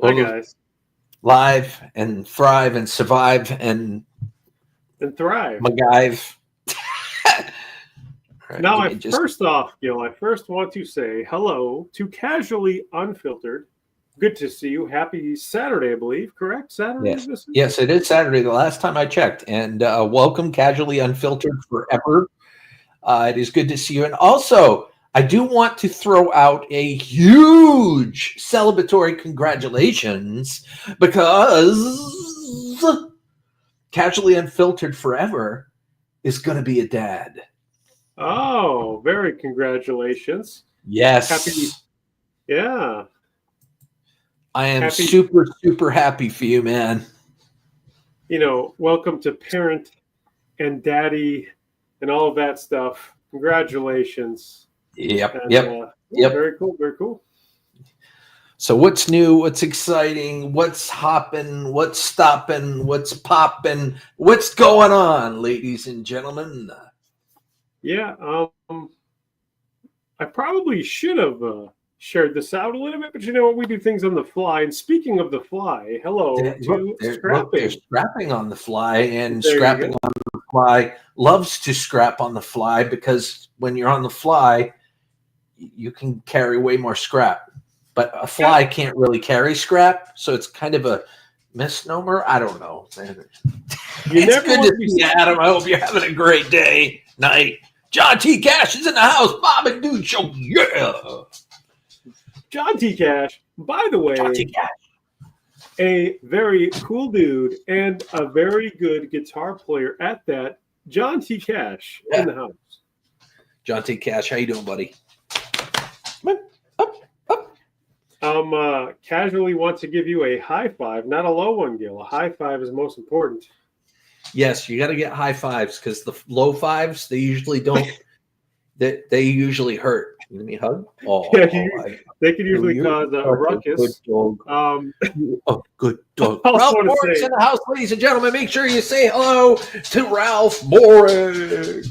Hi, We'll guys. live and thrive and survive and And thrive. MacGyve. Now, first off, Gil, I first want to say hello to Casually Unfiltered. Good to see you. Happy Saturday, I believe. Correct? Saturday? Yes, it is Saturday, the last time I checked. And welcome, Casually Unfiltered Forever. It is good to see you. And also, I do want to throw out a huge celebratory congratulations because Casually Unfiltered Forever is going to be a dad. Oh, very congratulations. Yes. Yeah. I am super, super happy for you, man. You know, welcome to parent and daddy and all of that stuff. Congratulations. Yep. Very cool. Very cool. So what's new? What's exciting? What's hopping? What's stopping? What's popping? What's going on, ladies and gentlemen? Yeah. I probably should have shared this out a little bit, but you know what? We do things on the fly. And speaking of the fly, hello to Scrapping. They're scrapping on the fly, and Scrapping on the fly loves to scrap on the fly because when you're on the fly, you can carry way more scrap. But a fly can't really carry scrap, so it's kind of a misnomer. I don't know. It's good to see you, Adam. I hope you're having a great day, night. John T. Cash is in the house. Bob and Dude Show, yeah. John T. Cash, by the way, a very cool dude and a very good guitar player at that. John T. Cash in the house. John T. Cash, how you doing, buddy? Casually want to give you a high five, not a low one, Gil. A high five is most important. Yes, you got to get high fives because the low fives, they usually don't. they usually hurt. You give me a hug? Oh, they can usually cause a ruckus. Good dog. Ralph Morrick's in the house, ladies and gentlemen. Make sure you say hello to Ralph Morrick.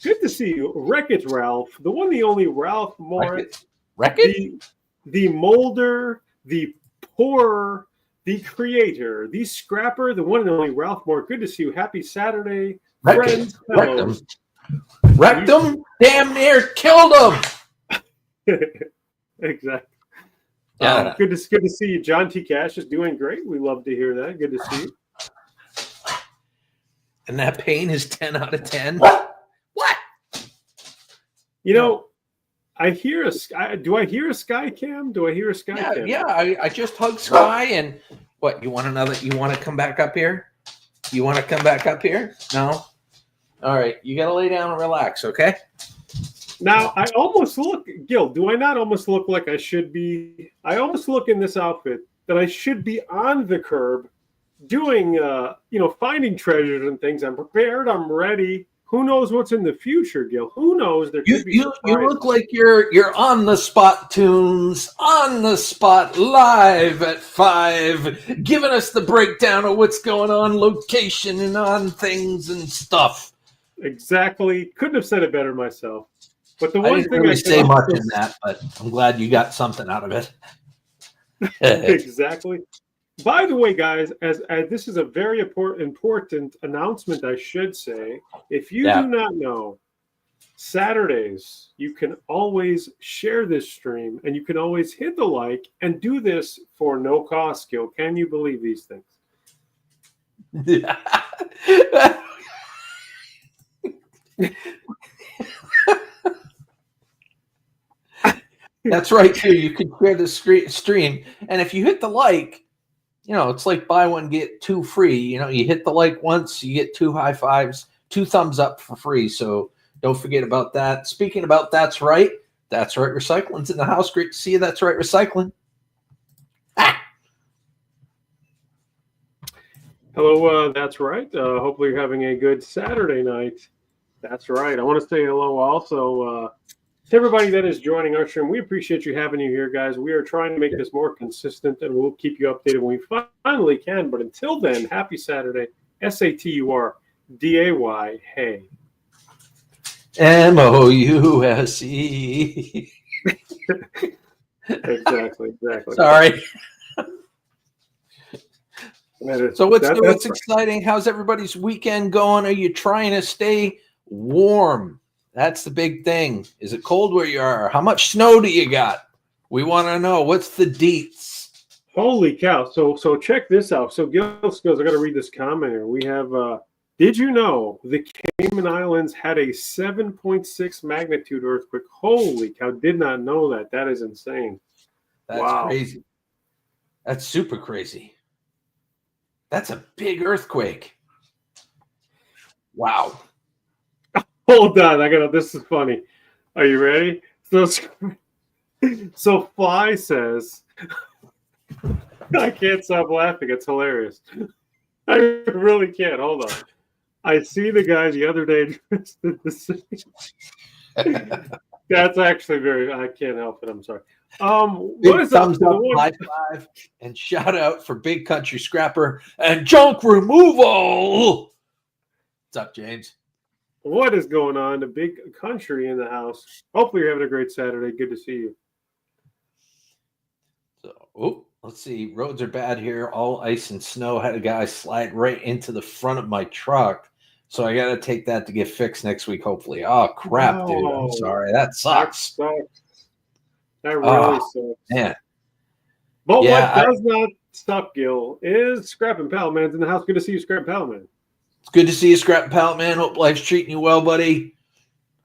Good to see you. Wreck-It Ralph, the one, the only Ralph Morrick. Wreck-It? The molder, the pourer, the creator, the scrapper, the one and only Ralph Morrick. Good to see you. Happy Saturday, friends. Wrecked him, damn near killed him. Exactly. Yeah. Good to see you. John T. Cash is doing great. We love to hear that. Good to see you. And that pain is 10 out of 10. What? You know, I hear a sky. Do I hear a sky cam? Cam? Yeah. I just hugged Sky. And what? You want another? You want to come back up here? No. All right. You got to lay down and relax. Okay. Now I almost look, Gil. Do I not almost look like I should be? I almost look in this outfit that I should be on the curb, doing, finding treasures and things. I'm prepared. I'm ready. Who knows what's in the future, Gil? Who knows? There could be. You look like you're on the spot tunes, on the spot live at 5, giving us the breakdown of what's going on, location and on things and stuff. Exactly. Couldn't have said it better myself. But the one I didn't really say much in that, but I'm glad you got something out of it. Exactly. By the way, guys, as this is a very important announcement, I should say. If you do not know, Saturdays, you can always share this stream and you can always hit the like and do this for no cost, Gil. Can you believe these things? That's right, too. You can share the stream. And if you hit the like, it's like buy one, get 2 free. You hit the like once, you get 2 high fives, 2 thumbs up for free. So don't forget about that. Speaking about That's Right Recycling's in the house. Great to see you. That's Right Recycling. Hello, That's Right. Hopefully you're having a good Saturday night. That's right. I want to say hello also to everybody that is joining our stream. We appreciate you having you here, guys. We are trying to make this more consistent, and we'll keep you updated when we finally can. But until then, happy Saturday. SATURDAY. Hey. MOUSE. Exactly. Sorry. So what's exciting? How's everybody's weekend going? Are you trying to stay warm? That's the big thing. Is it cold where you are? How much snow do you got? We want to know. What's the deets? Holy cow. So check this out. So Gil Skillz, I got to read this comment here. We have, did you know the Cayman Islands had a 7.6 magnitude earthquake? Holy cow. Did not know that. That is insane. That's crazy. That's super crazy. That's a big earthquake. Wow. Hold on. This is funny. Are you ready? So Fly says, I can't stop laughing. It's hilarious. I really can't. Hold on. I see the guy the other day dressed in the same. That's actually I can't help it. I'm sorry. What is thumbs up, high five, and shout out for Big Country Scrapper and Junk Removal. What's up, James? What is going on? The Big Country in the house. Hopefully you're having a great Saturday. Good to see you. So, let's see. Roads are bad here. All ice and snow. Had a guy slide right into the front of my truck. So I got to take that to get fixed next week, hopefully. Oh, crap, dude. I'm sorry. That sucks. That really sucks. Man. But what does not suck, Gil, is Scrap and Pal Man's in the house. Good to see you, Scrap and Pal Man. It's good to see you, Scrap and Pal Man. Hope life's treating you well, buddy.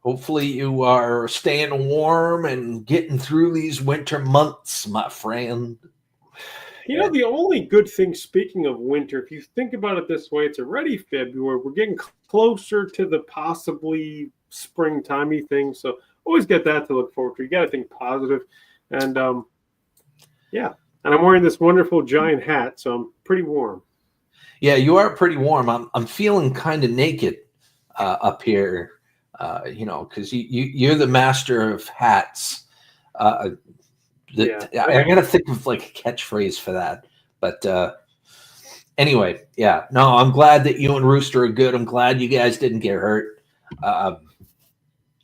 Hopefully you are staying warm and getting through these winter months, my friend. You know, the only good thing, speaking of winter, if you think about it this way, it's already February. We're getting closer to the possibly springtimey thing. So always get that to look forward to. You got to think positive. And, yeah. And I'm wearing this wonderful giant hat, so I'm pretty warm. Yeah, you are pretty warm. I'm feeling kind of naked up here, because you're the master of hats. I got to think of like a catchphrase for that. But anyway, yeah. No, I'm glad that you and Rooster are good. I'm glad you guys didn't get hurt.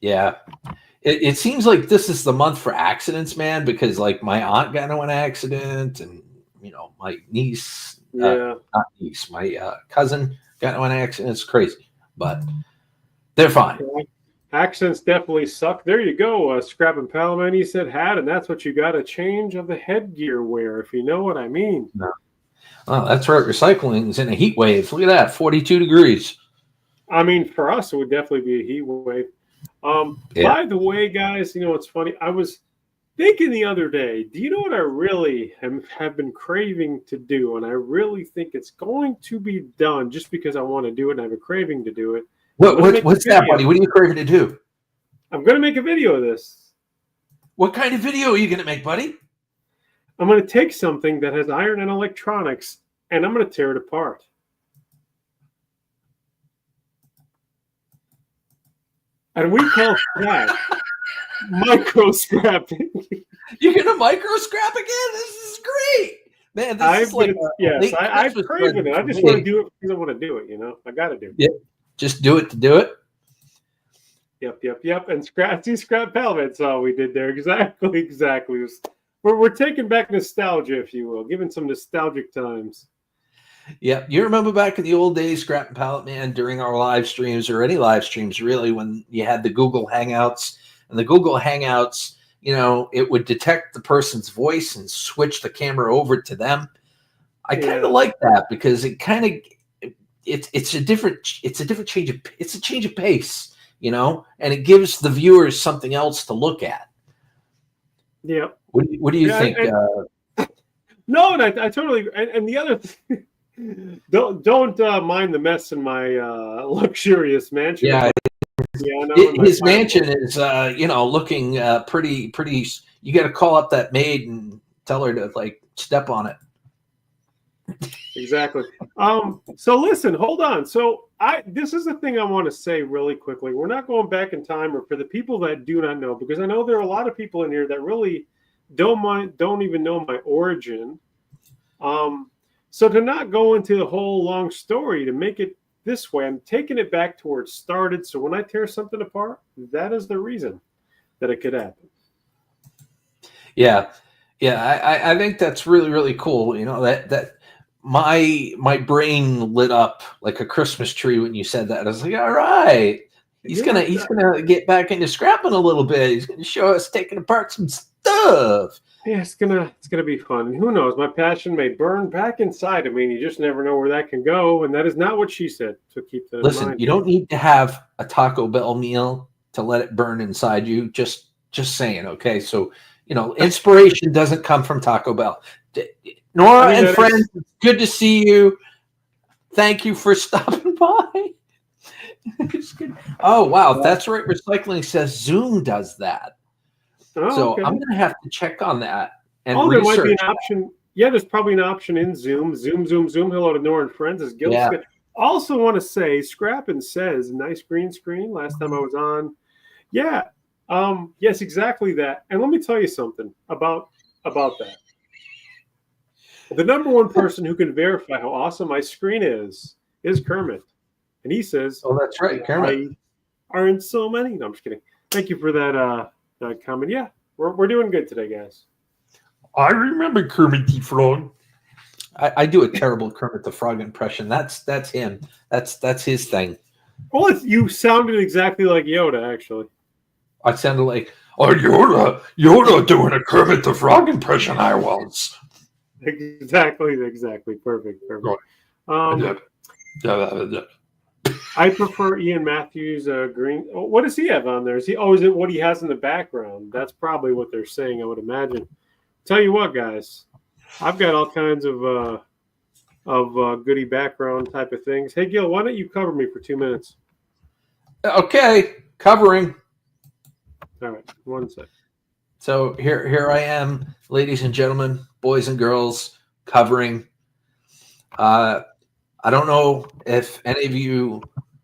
Yeah. It seems like this is the month for accidents, man, because like my aunt got into an accident and, my niece, not niece, my cousin got into an accident. It's crazy, but they're fine. Accents definitely suck. There you go, Scrap and Pal Man. He said hat, and that's what you got to change of the headgear wear, if you know what I mean. No. Oh, that's right. Recycling is in a heat wave. Look at that, 42 degrees. I mean, for us, it would definitely be a heat wave. By the way, guys, it's funny. I was thinking the other day, do you know what I really have been craving to do? And I really think it's going to be done just because I want to do it and I have a craving to do it. What's that, buddy? What are you craving to do? I'm going to make a video of this. What kind of video are you going to make, buddy? I'm going to take something that has iron and electronics, and I'm going to tear it apart. And we call that micro scrapping. You're going to micro scrap again? This is great. Man, this is like I've craved it. I just want to do it because I want to do it, I got to do it. Yeah. Just do it to do it. Yep. And Scrap Pal, that's all we did there. Exactly. We're taking back nostalgia, if you will, giving some nostalgic times. Yeah, you remember back in the old days, Scrap and Pallet Man, during our live streams or any live streams, really, when you had the Google Hangouts, and the Google Hangouts, it would detect the person's voice and switch the camera over to them. I kind of like that because it kind of it's a different change of pace, and it gives the viewers something else to look at. Yeah. What do you think? No, and I totally. And the other thing. Don't mind the mess in my luxurious mansion. Yeah, his mansion is looking pretty. You got to call up that maid and tell her to like step on it. Exactly. So listen, hold on. So this is the thing I want to say really quickly. We're not going back in time, or for the people that do not know, because I know there are a lot of people in here that really don't even know my origin. So to not go into the whole long story, to make it this way, I'm taking it back to where it started. So when I tear something apart, that is the reason that it could happen. Yeah. I think that's really, really cool. That my brain lit up like a Christmas tree when you said that. I was like, all right, he's gonna get back into scrapping a little bit. He's gonna show us taking apart some stuff. Yeah, it's gonna be fun. Who knows? My passion may burn back inside of me, and you just never know where that can go. And that is not what she said. So keep that in mind. Listen, you don't need to have a Taco Bell meal to let it burn inside you. Just saying, okay? So, inspiration doesn't come from Taco Bell. Nora and friends, it's good to see you. Thank you for stopping by. It's good. Oh, wow. That's right. Recycling says Zoom does that. Oh, so okay. I'm going to have to check on that and there might be an that. option. Yeah, there's probably an option in Zoom. Zoom. Hello to Nora and friends. Is Gil Skillz. Also want to say, Scrappin' says, nice green screen. Last time I was on. Yeah. Yes, exactly that. And let me tell you something about that. The number one person who can verify how awesome my screen is Kermit. And he says, oh, that's right. Kermit. Aren't so many. No, I'm just kidding. Thank you for that comment. Yeah, we're doing good today, guys. I remember Kermit the Frog. I do a terrible Kermit the Frog impression. That's him. That's his thing. Well, you sounded exactly like Yoda, actually. I sounded like, Yoda doing a Kermit the Frog impression. I was. Exactly. Perfect. I prefer Ian Matthews green. Oh, what does he have on there? Is it what he has in the background? That's probably what they're saying, I would imagine. Tell you what, guys, I've got all kinds of goodie background type of things. Hey, Gil, why don't you cover me for 2 minutes? Okay, covering. All right, 1 sec. So here I am, ladies and gentlemen, boys and girls, covering. I don't know if any of you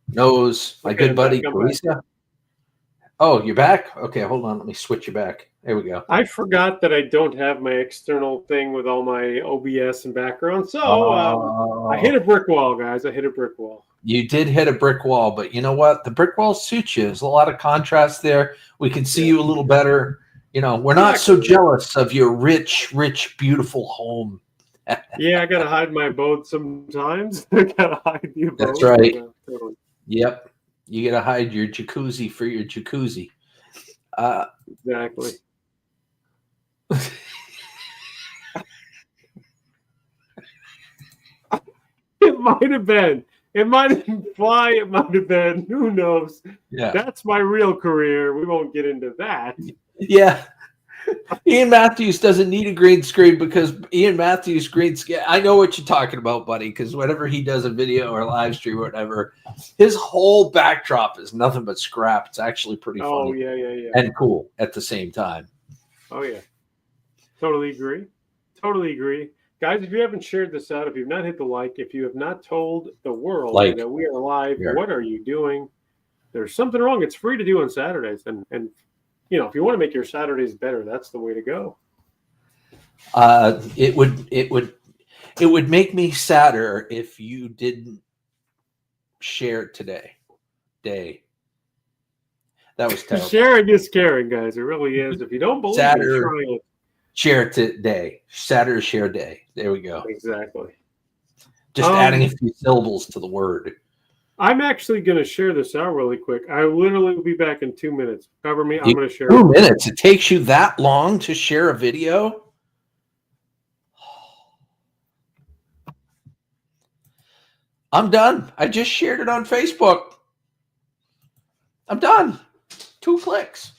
knows my good buddy Carissa. Oh, you're back? Okay, hold on. Let me switch you back. There we go. I forgot that I don't have my external thing with all my OBS and background. So I hit a brick wall, guys. I hit a brick wall. You did hit a brick wall, but you know what? The brick wall suits you. There's a lot of contrast there. We can see you a little better. We're not so jealous of your rich, beautiful home. Yeah, I gotta hide my abode sometimes. I gotta hide the abode. That's right. Totally. Yep. You gotta hide your jacuzzi for your jacuzzi. Exactly. It might have been. It might have been fly. It might have been. Who knows? Yeah. That's my real career. We won't get into that. Yeah. Ian Matthews doesn't need a green screen because Ian Matthews green screen. I know what you're talking about, buddy, because whenever he does a video or live stream or whatever, his whole backdrop is nothing but scrap. It's actually pretty funny. Oh, yeah. And cool at the same time. Oh, yeah. Totally agree. Guys, if you haven't shared this out, if you've not hit the like, if you have not told the world that we are live, what are you doing? There's something wrong. It's free to do on Saturdays. And if you want to make your Saturdays better, that's the way to go. It would make me sadder if you didn't share today. That was terrible. Sharing is caring, guys. It really is. If you don't believe it, try it. Share today. Saturday share day. There we go. Exactly. Just adding a few syllables to the word. I'm actually going to share this out really quick. I literally will be back in 2 minutes. Cover me. I'm going to share 2 minutes? It takes you that long to share a video? I'm done. I just shared it on Facebook. I'm done. 2 clicks.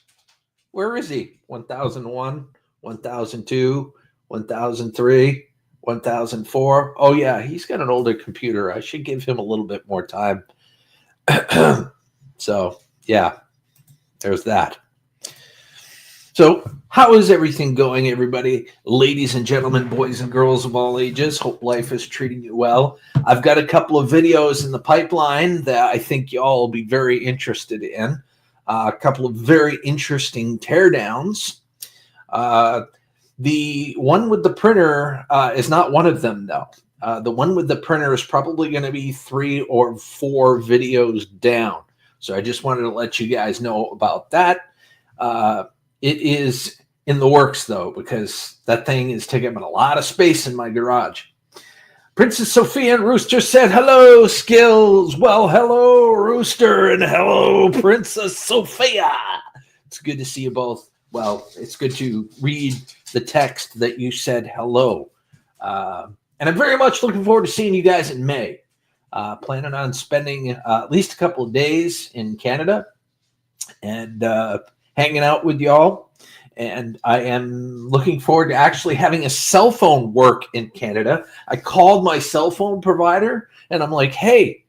Where is he? 1001, 1002, 1003. 1004. Oh, yeah, he's got an older computer. I should give him a little bit more time. So, yeah, there's that. So, how is everything going, everybody? Ladies and gentlemen, boys and girls of all ages, hope life is treating you well. I've got a couple of videos in the pipeline that I think y'all will be very interested in. A couple of very interesting teardowns. The one with the printer is not one of them, though. The one with the printer is probably going to be 3 or 4 videos down. So I just wanted to let you guys know about that. It is in the works, though, because that thing is taking up a lot of space in my garage. Princess Sophia and Rooster said, hello, Skills. Well, hello, Rooster, and hello, Princess Sophia. It's good to see you both. Well, it's good to read the text that you said hello. And I'm very much looking forward to seeing you guys in May. Planning on spending at least a couple of days in Canada and hanging out with y'all. And I am looking forward to actually having a cell phone work in Canada. I called my cell phone provider and I'm like, hey,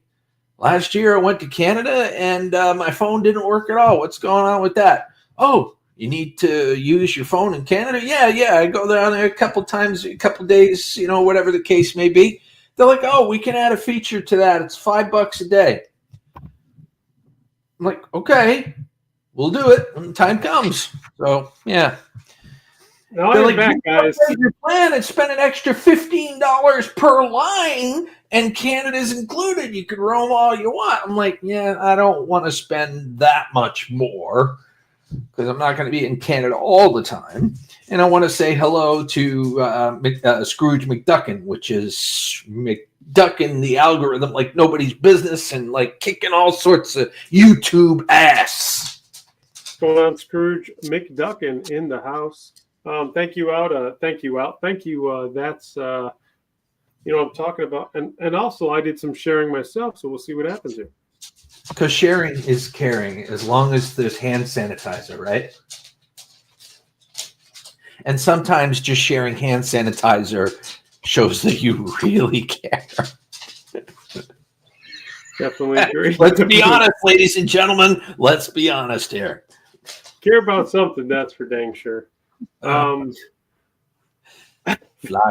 last year I went to Canada and my phone didn't work at all. What's going on with that? Oh, you need to use your phone in Canada? Yeah. I go down there a couple times, a couple days, whatever the case may be. They're like, oh, we can add a feature to that. It's $5 a day. I'm like, okay. We'll do it when the time comes. So, yeah. Now I'm back, guys. Your plan and spend an extra $15 per line, and Canada's included. You can roam all you want. I'm like, yeah, I don't want to spend that much more because I'm not going to be in Canada all the time. And I want to say hello to Scrooge McDuckin, which is McDuckin the algorithm like nobody's business and like kicking all sorts of YouTube ass. Going on, Scrooge McDuckin in the house. Thank you out. Thank you out. Thank you. That's what I'm talking about. And also I did some sharing myself, so we'll see what happens here. Because sharing is caring as long as there's hand sanitizer, right? And sometimes just sharing hand sanitizer shows that you really care. Definitely agree. Let's be honest, ladies and gentlemen. Let's be honest here. Care about something, that's for dang sure. Fly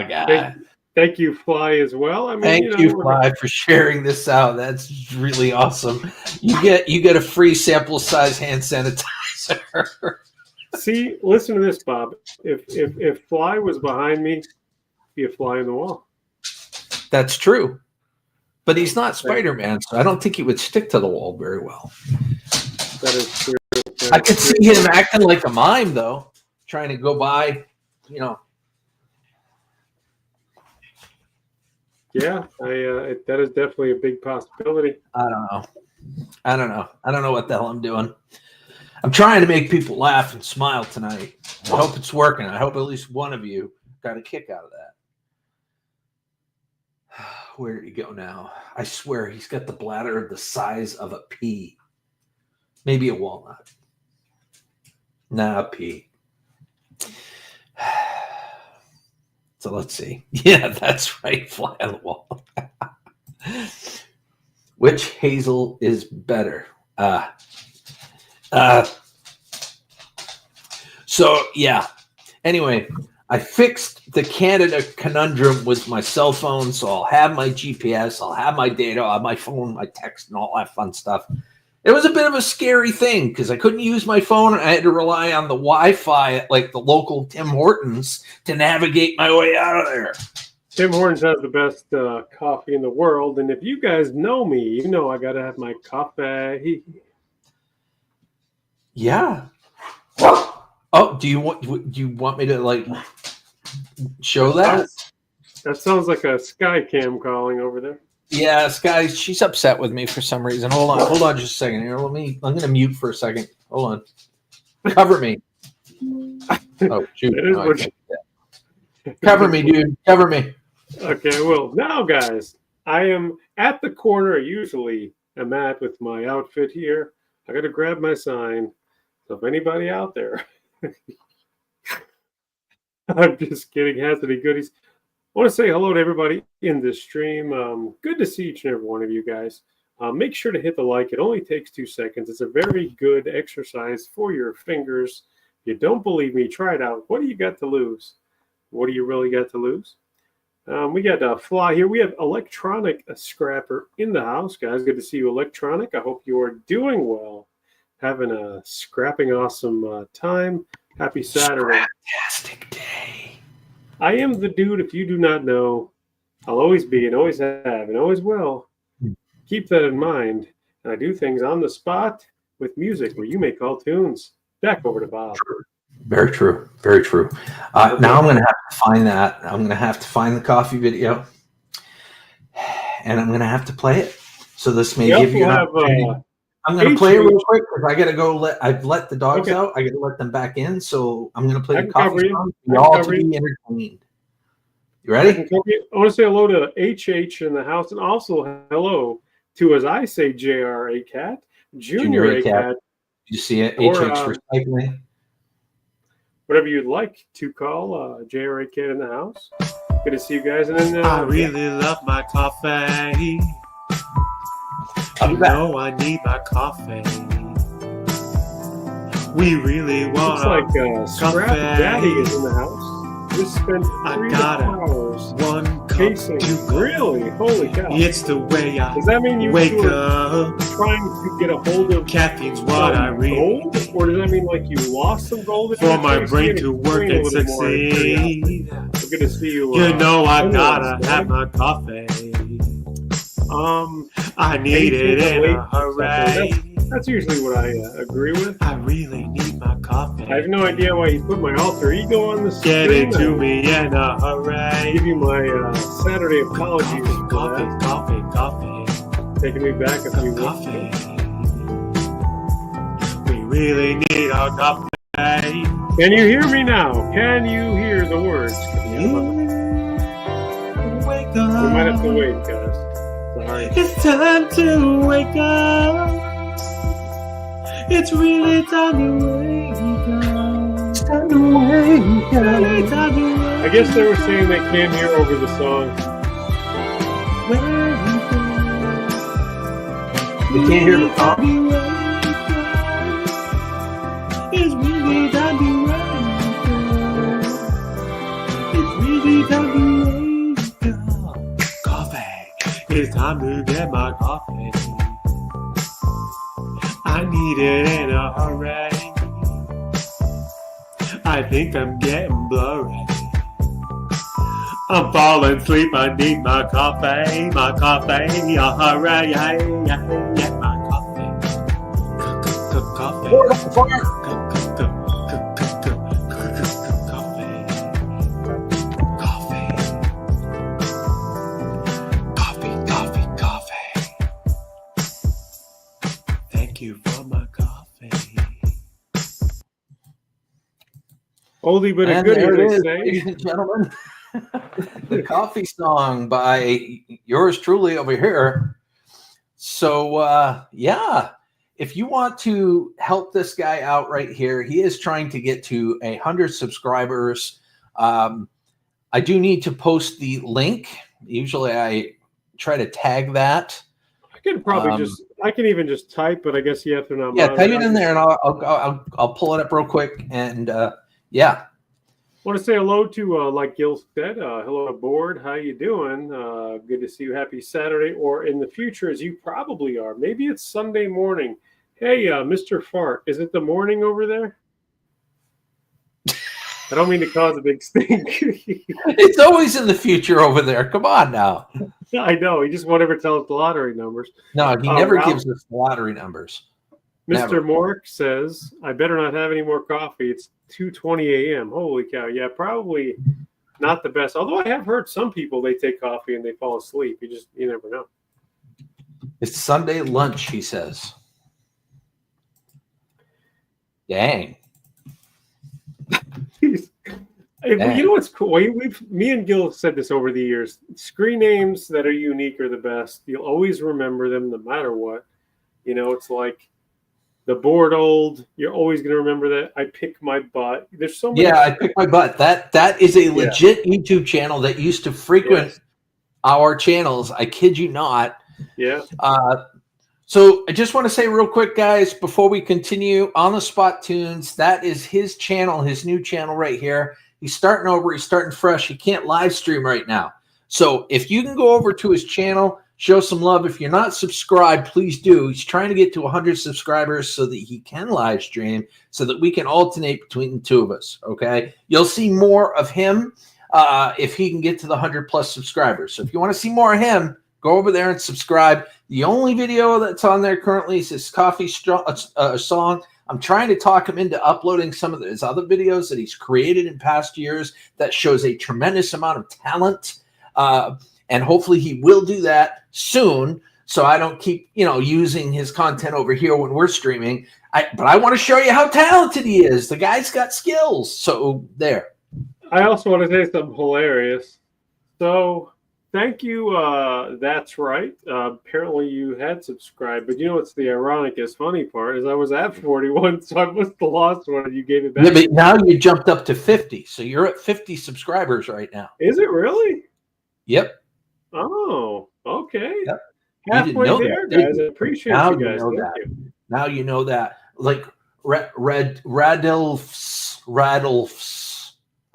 guy. Thank you, Fly, as well. I mean, thank you, Fly, for sharing this out. That's really awesome. You get a free sample size hand sanitizer. See, listen to this, Bob. If Fly was behind me, be a fly in the wall. That's true. But he's not Spider-Man, so I don't think he would stick to the wall very well. That is true. I could see him acting like a mime, though, trying to go by, Yeah, that is definitely a big possibility. I don't know what the hell I'm doing. I'm trying to make people laugh and smile tonight. I hope it's working. I hope at least one of you got a kick out of that. Where did he go now? I swear he's got the bladder the size of a pea. Maybe a walnut. Nah, a pea. So let's see. Yeah, that's right. Fly on the wall. Which Hazel is better? So yeah. Anyway, I fixed the Canada conundrum with my cell phone, so I'll have my GPS, I'll have my data, I'll have my phone, my text, and all that fun stuff. It was a bit of a scary thing because I couldn't use my phone. I had to rely on the Wi-Fi at like the local Tim Hortons to navigate my way out of there. Tim Hortons has the best coffee in the world, and if you guys know me, you know I gotta have my coffee. Yeah. Oh, do you want me to like show that? That sounds like a sky cam calling over there. Yeah, Sky, she's upset with me for some reason. Hold on just a second here. I'm gonna mute for a second. Hold on. Cover me. Oh shoot. No, cover me, dude. Cover me. Okay, well now guys, I am at the corner I usually am at with my outfit here. I gotta grab my sign. So if anybody out there I'm just kidding, has any goodies. I want to say hello to everybody in this stream. Good to see each and every one of you guys. Make sure to hit the like. It only takes 2 seconds. It's a very good exercise for your fingers. If you don't believe me, try it out. What do you got to lose? What do you really got to lose? We got Fly here. We have Electronic Scrapper in the house, guys. Good to see you, Electronic. I hope you are doing well. Having a scrapping awesome time. Happy Saturday. Fantastic day. I am the dude, if you do not know, I'll always be and always have and always will. Keep that in mind. And I do things on the spot with music where you may call tunes. Back over to Bob. Very true. Very true. Now I'm going to have to find that. I'm going to have to find the coffee video. and I'm going to have to play it. So this may We give you an also opportunity. have I'm going to play it real quick because I got to go. I've let the dogs Okay. out. I got to let them back in. So I'm going to play I the can coffee cover you. song I for can y'all to cover you. be entertained. You I ready? can cover you. I want to say hello to HH in the house, and also hello to, as I say, JR A Cat, Junior A Cat. You see it? Or, HH Recycling. whatever you'd like to call JR A Cat in the house. Good to see you guys. And then I really love my coffee. You know I need my coffee. We really want looks like Scrap Daddy is in the house. Just spent 3 to 4 hours one cup chasing. Really? Holy cow! It's the way I Does that mean you wake were up. trying to get a hold of Caffeine's what I read. gold, or does that mean like you lost some gold? For my brain to work and succeed. So good to see you. You know I gotta have my coffee. I need it in a hurry. That's usually what I agree with. I really need my coffee. I have no idea why you put my alter ego on this. Get it to me in a I hurry. give you my Saturday apologies. Coffee. Taking me back a few Coffee. weeks. We really need our coffee. Can you hear me now? Can you hear the words? Wake We might have to up. wait, guys. Sorry. It's time to wake up. It's really time to wake up. It's time to wake up. I guess they were saying they can't hear over the song. They can't hear the song. It's really time to wake up. It's really time to wake up. Coffee. It's time to get my coffee. I need it in a hurry. I think I'm getting blurry. I'm falling asleep. I need my coffee. A hurry. Get my coffee. Coffee. Pour it on the fire. Coffee. Thank you for my coffee. Oldie but a And goodie, there it they is, say. ladies and gentlemen. The coffee song by yours truly over here. So, yeah, if you want to help this guy out right here, he is trying to get to 100 subscribers. I do need to post the link. Usually I try to tag that. I can probably I can even just type, but I guess you have to know. Yeah, type it in there and I'll pull it up real quick. And yeah. I want to say hello to, like Gil said, hello aboard. How you doing? Good to see you. Happy Saturday, or in the future, as you probably are. Maybe it's Sunday morning. Hey, Mr. Fart, is it the morning over there? I don't mean to cause a big stink. It's always in the future over there. Come on now. I know. He just won't ever tell us the lottery numbers. No, he never gives us the lottery numbers. Mr. Mork says, I better not have any more coffee. It's 2:20 a.m. Holy cow. Yeah, probably not the best. Although I have heard some people, they take coffee and they fall asleep. You never know. It's Sunday lunch, he says. Dang. You know what's cool? Me and Gil said this over the years. Screen names that are unique are the best. You'll always remember them no matter what. You know, it's like the bored old. You're always going to remember that. I pick my butt. There's so many. Yeah, I pick my butt. That is a legit YouTube channel that used to frequent our channels. I kid you not. Yeah. So I just want to say real quick, guys, before we continue, On the Spot Tunes, that is his channel, his new channel right here. He's starting over. He's starting fresh. He can't live stream right now. So if you can go over to his channel, show some love. If you're not subscribed, please do. He's trying to get to 100 subscribers so that he can live stream, so that we can alternate between the two of us, okay? You'll see more of him if he can get to the 100-plus subscribers. So if you want to see more of him, go over there and subscribe. The only video that's on there currently is his coffee song. I'm trying to talk him into uploading some of his other videos that he's created in past years that shows a tremendous amount of talent. And and hopefully he will do that soon. So I don't keep, using his content over here when we're streaming. But I want to show you how talented he is. The guy's got skills. So there. I also want to say something hilarious. So thank you. That's right. Apparently you had subscribed, but what's the funny part is I was at 41, so I must have lost one and you gave it back. Yeah, but now you jumped up to 50. So you're at 50 subscribers right now. Is it really? Yep. Oh, okay. Yep. Halfway there, guys. I appreciate now you guys. Thank you. Now you know that. Like Radolfs.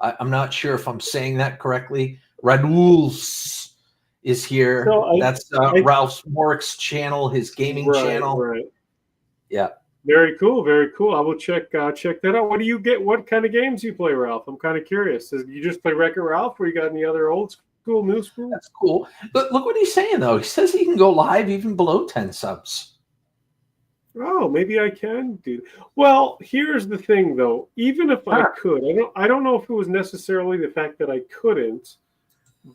I'm not sure if I'm saying that correctly. Radulfs is here. So that's Ralph Morrick's channel, his gaming channel. Right. Yeah. Very cool. Very cool. I will check that out. What do you get? What kind of games do you play, Ralph? I'm kind of curious. You just play Wreck-It Ralph, or you got any other old school, new school? That's cool. But look what he's saying, though. He says he can go live even below 10 subs. Oh, maybe I can do. Well, here's the thing, though. Even if I could, I don't know if it was necessarily the fact that I couldn't,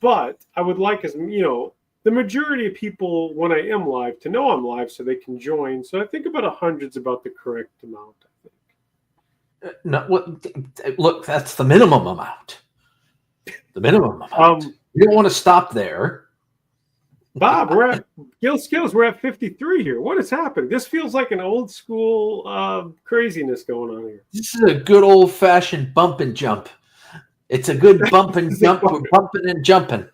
but I would like, as the majority of people when I am live to know I'm live, so they can join. So I think about 100's about the correct amount. I think. No, look, that's the minimum amount. The minimum amount. You don't want to stop there. Bob, we're at Gil Skillz. We're at 53 here. What is happening? This feels like an old school craziness going on here. This is a good old fashioned bump and jump. It's a good bump and jump. We're bumping and jumping.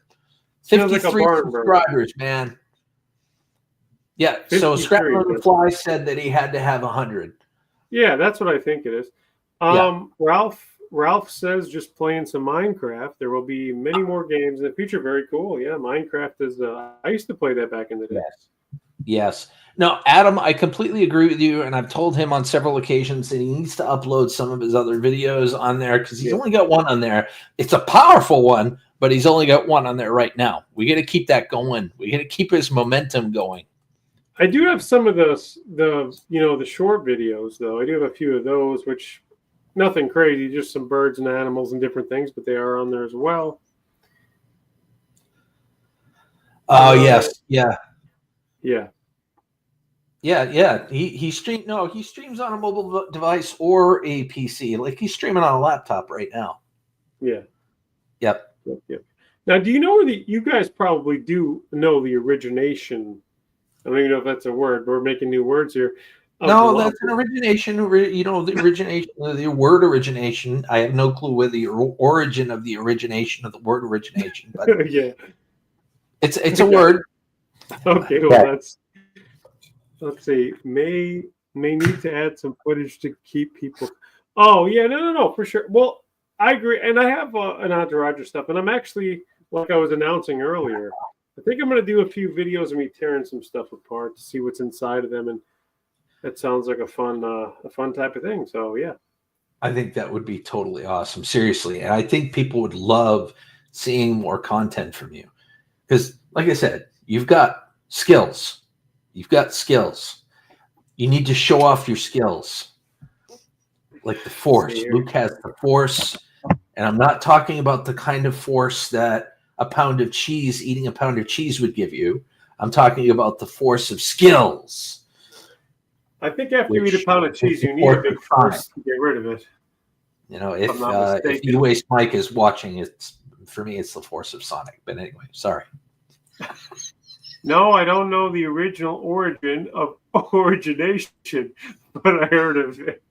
53 like subscribers, man. Yeah. So Scrap on the Fly said that he had to have 100. Yeah, that's what I think it is. Ralph says just playing some Minecraft. There will be many more games in the future. Very cool. Yeah, Minecraft is. I used to play that back in the day. Yes. No, Adam, I completely agree with you, and I've told him on several occasions that he needs to upload some of his other videos on there because he's only got one on there. It's a powerful one, but he's only got one on there right now. We got to keep that going. We got to keep his momentum going. I do have some of the short videos though. I do have a few of those, which. Nothing crazy, just some birds and animals and different things, but they are on there as well. Oh, yes. Yeah. Yeah. Yeah. He streams on a mobile device or a PC. Like he's streaming on a laptop right now. Yeah. Yep. Now, do you know where you guys probably do know the origination? I don't even know if that's a word, but we're making new words here. No, that's an origination. The origination, the word origination. I have no clue where the origin of the origination of the word origination, but yeah, it's a word. Okay, well, let's see. May need to add some footage to keep people. Oh yeah, no, for sure. Well, I agree, and I have an entourage of stuff, and I'm actually, like I was announcing earlier, I think I'm going to do a few videos of me tearing some stuff apart to see what's inside of them and. That sounds like a fun type of thing. So yeah, I think that would be totally awesome. Seriously, and I think people would love seeing more content from you because, like I said, you've got skills. You need to show off your skills, like the Force. Luke has the Force, and I'm not talking about the kind of force that eating a pound of cheese would give you. I'm talking about the force of skills. I think after you eat a pound of cheese, you need a big force to get rid of it. If U-Waste Mike is watching, for me, it's the force of Sonic. But anyway, sorry. No, I don't know the original origin of origination, but I heard of it.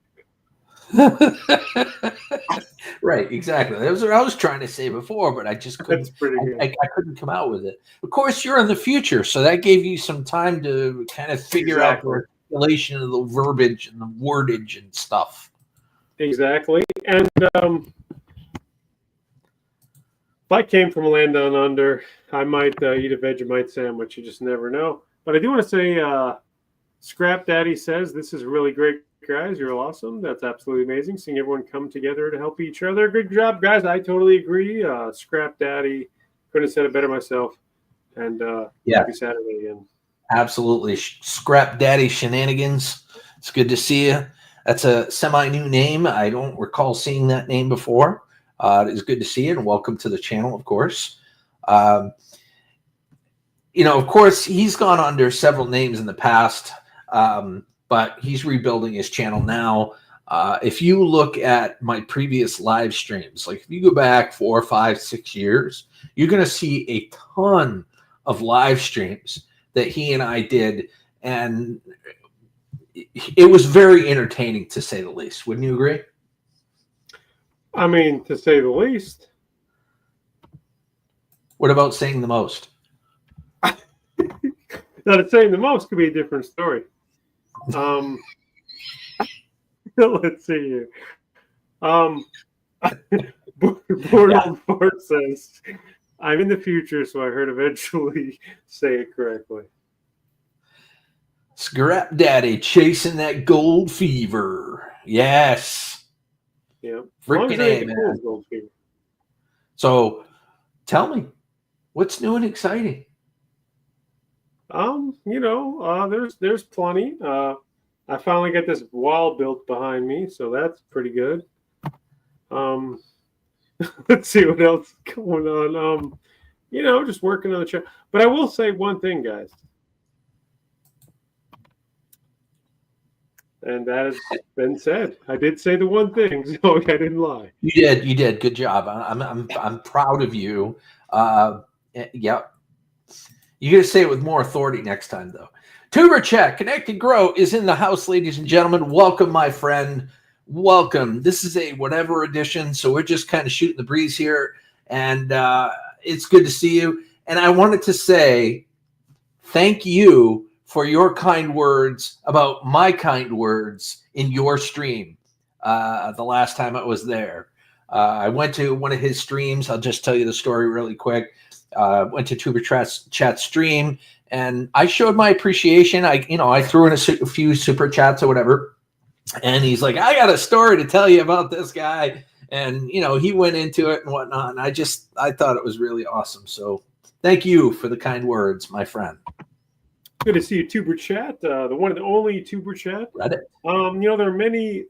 Right, exactly. That was what I was trying to say before, but I just couldn't. That's pretty good. I couldn't come out with it. Of course, you're in the future, so that gave you some time to kind of figure out the relation of the verbiage and the wordage and stuff. Exactly. And if I came from a land down under, I might eat a Vegemite sandwich. You just never know. But I do want to say, Scrap Daddy says, this is really great, guys. You're awesome. That's absolutely amazing. Seeing everyone come together to help each other. Good job, guys. I totally agree. Scrap Daddy, couldn't have said it better myself. And happy Saturday again. Absolutely. Scrap Daddy Shenanigans. It's good to see you. That's a semi-new name. I don't recall seeing that name before. It is good to see you, and welcome to the channel, of course. of course, he's gone under several names in the past, but he's rebuilding his channel now. If you look at my previous live streams, like if you go back 4, 5, 6 years, you're going to see a ton of live streams that he and I did, and it was very entertaining, to say the least. Wouldn't you agree? I mean, to say the least. What about saying the most? Now, saying the most could be a different story. Let's see here. Borderline Fort says, I'm in the future, so I heard eventually say it correctly. Scrap Daddy chasing that gold fever. Yes. Yeah. Freaking A, man. Gold fever. So tell me, what's new and exciting? There's plenty. I finally got this wall built behind me, so that's pretty good. Let's see what else is going on. Just working on the channel. But I will say one thing, guys. And that has been said. I did say the one thing, so I didn't lie. You did. Good job. I'm proud of you. Yep. You got to say it with more authority next time, though. Tuber Chat, Connect and Grow is in the house, ladies and gentlemen. Welcome, my friend. Welcome. This is a whatever edition, so we're just kind of shooting the breeze here, and it's good to see you. And I wanted to say thank you for your kind words about my kind words in your stream the last time I was there. I went to one of his streams. I'll just tell you the story really quick. Went to Tuber Chat stream, and I showed my appreciation. I threw in a few super chats or whatever, and he's like, I got a story to tell you about this guy. And, he went into it and whatnot. And I thought it was really awesome. So thank you for the kind words, my friend. Good to see you, Tuber Chat, the one and only Tuber Chat. Reddit.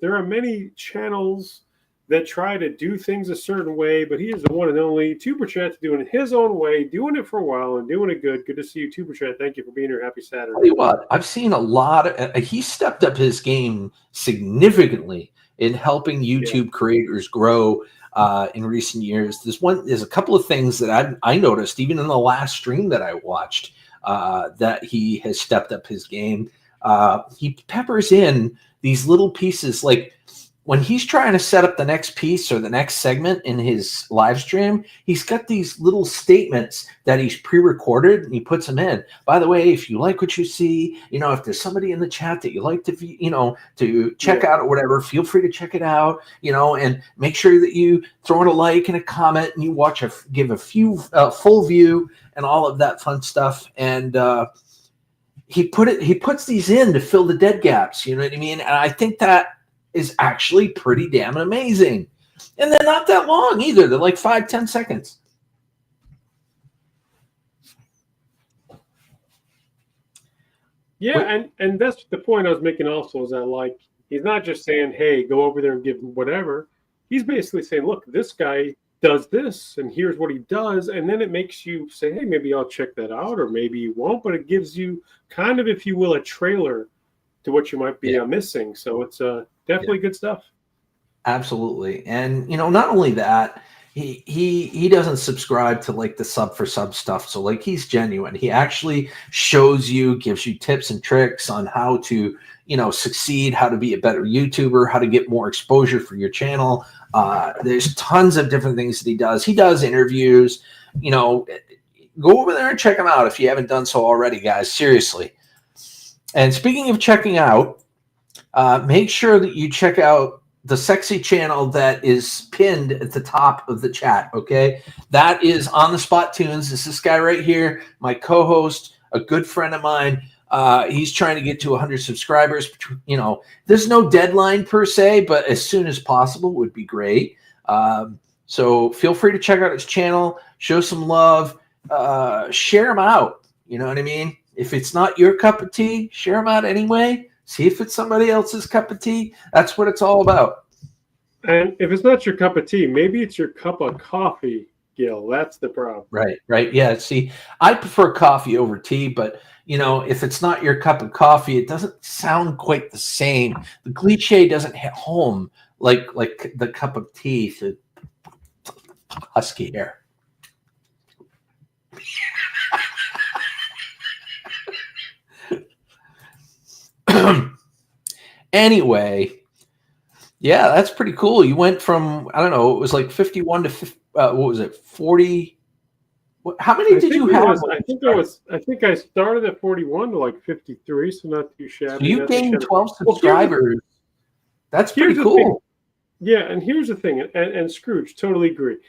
There are many channels that try to do things a certain way, but he is the one and only Tuber Chat doing it his own way, doing it for a while and doing it good. Good to see you, Tuber Chat. Thank you for being here. Happy Saturday. Tell you what, I've seen a lot of. He stepped up his game significantly in helping YouTube creators grow in recent years. There's a couple of things that I noticed even in the last stream that I watched that he has stepped up his game. He peppers in these little pieces, like when he's trying to set up the next piece or the next segment in his live stream, he's got these little statements that he's pre-recorded and he puts them in. By the way, if you like what you see, if there's somebody in the chat that you like to check out or whatever, feel free to check it out, and make sure that you throw in a like and a comment and you give a few full view and all of that fun stuff. And he puts these in to fill the dead gaps. You know what I mean? And I think that is actually pretty damn amazing. And they're not that long either. They're like 5-10 seconds. Yeah, and that's the point I was making also, is that he's not just saying, hey, go over there and give him whatever. He's basically saying, look, this guy does this and here's what he does. And then it makes you say, hey, maybe I'll check that out, or maybe you won't, but it gives you kind of, if you will, a trailer to what you might be missing. So it's definitely good stuff. Absolutely. And not only that, he doesn't subscribe to the sub for sub stuff. So he's genuine. He actually shows you, gives you tips and tricks on how to succeed, how to be a better YouTuber, how to get more exposure for your channel. There's tons of different things that he does. He does interviews. Go over there and check him out if you haven't done so already, guys. Seriously. And speaking of checking out, make sure that you check out the sexy channel that is pinned at the top of the chat, okay? That is On the Spot Tunes. It's this guy right here, my co-host, a good friend of mine. He's trying to get to 100 subscribers. There's no deadline per se, but as soon as possible would be great. So feel free to check out his channel, show some love, share him out. You know what I mean? If it's not your cup of tea, share them out anyway. See if it's somebody else's cup of tea. That's what it's all about. And if it's not your cup of tea, maybe it's your cup of coffee. Gil. That's the problem. Right. Yeah. See, I prefer coffee over tea, but if it's not your cup of coffee, it doesn't sound quite the same. The cliche doesn't hit home like the cup of tea to husky hair. Anyway, yeah, that's pretty cool. You went from, I don't know, it was like 51 to 50, what was it, 40? How many did you have? I think I started at 41 to like 53, so not too shabby. So you gained 12 subscribers. That's pretty cool. Yeah, and here's the thing, and Scrooge, totally agree.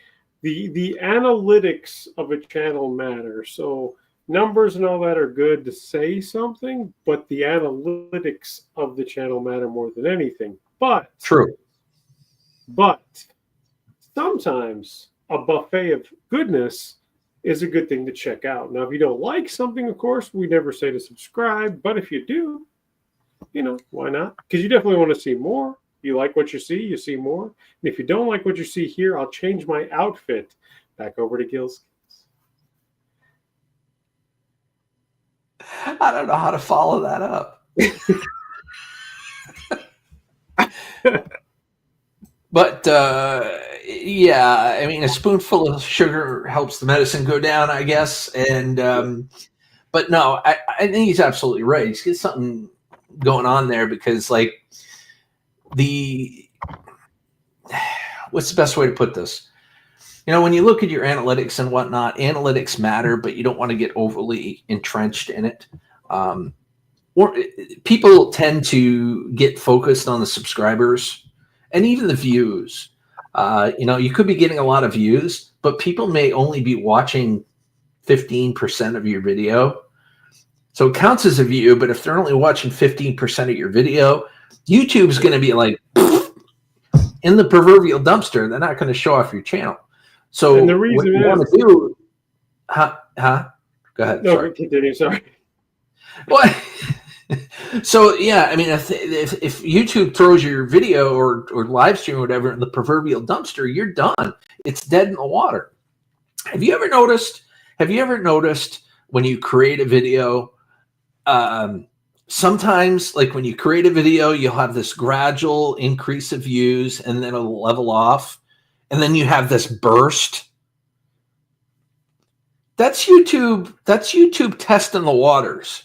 The analytics of a channel matter. So numbers and all that are good to say something, but the analytics of the channel matter more than anything. But true. But sometimes a buffet of goodness is a good thing to check out. Now, if you don't like something, of course, we never say to subscribe. But if you do, why not? Because you definitely want to see more. You like what you see more. And if you don't like what you see here, I'll change my outfit. Back over to Gil Skillz. I don't know how to follow that up. But yeah, I mean, a spoonful of sugar helps the medicine go down, I guess. And but no, I think he's absolutely right. He's got something going on there because, like, what's the best way to put this? When you look at your analytics and whatnot, analytics matter, but you don't want to get overly entrenched in it. Or people tend to get focused on the subscribers and even the views. You could be getting a lot of views, but people may only be watching 15% of your video. So it counts as a view, but if they're only watching 15% of your video, YouTube's going to be like in the proverbial dumpster. They're not going to show off your channel. So and the reason what you want to do, Go ahead. No, continue. Sorry. What? So yeah, I mean, if YouTube throws your video or live stream or whatever in the proverbial dumpster, you're done. It's dead in the water. Have you ever noticed when you create a video, sometimes, like when you create a video, you'll have this gradual increase of views and then it'll level off, and then you have this burst. That's YouTube testing the waters.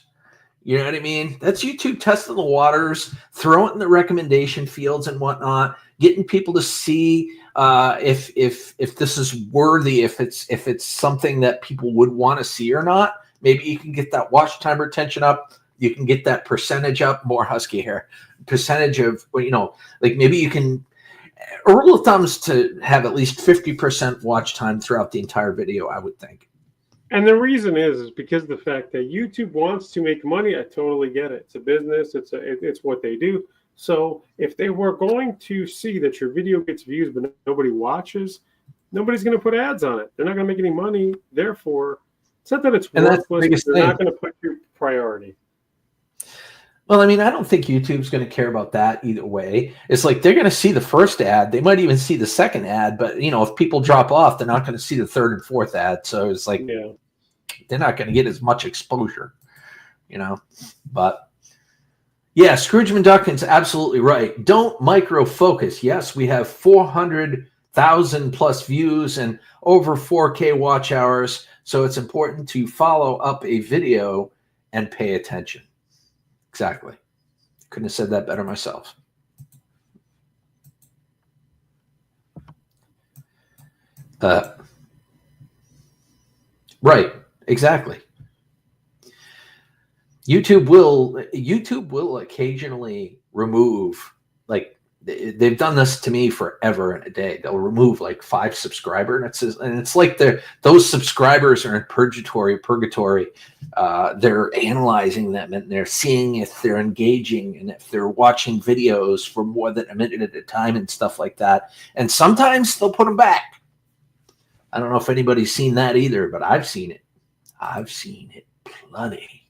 You know what I mean? That's YouTube testing the waters, throw it in the recommendation fields and whatnot, getting people to see if this is worthy, if it's something that people would want to see or not. Maybe you can get that watch time retention up. You can get that percentage up, more husky hair, percentage of, like maybe you can, a rule of thumb is to have at least 50% watch time throughout the entire video, I would think. And the reason is because of the fact that YouTube wants to make money. I totally get it. It's a business. It's what they do. So if they were going to see that your video gets views but nobody watches, nobody's going to put ads on it. They're not going to make any money. Therefore, it's not that it's worthless. They're not going to put your priority. Well, I mean, I don't think YouTube's going to care about that either way. It's like they're going to see the first ad. They might even see the second ad, but, if people drop off, they're not going to see the third and fourth ad. So it's like they're not going to get as much exposure, But, yeah, Scrooge McDuckin's absolutely right. Don't micro-focus. Yes, we have 400,000 plus views and over 4K watch hours, so it's important to follow up a video and pay attention. Exactly. Couldn't have said that better myself. Right. Exactly. YouTube will occasionally remove, like, they've done this to me forever in a day. They'll remove like 5 subscribers, and it's like those subscribers are in purgatory. They're analyzing them and they're seeing if they're engaging and if they're watching videos for more than a minute at a time and stuff like that. And sometimes they'll put them back. I don't know if anybody's seen that either, but I've seen it. I've seen it plenty.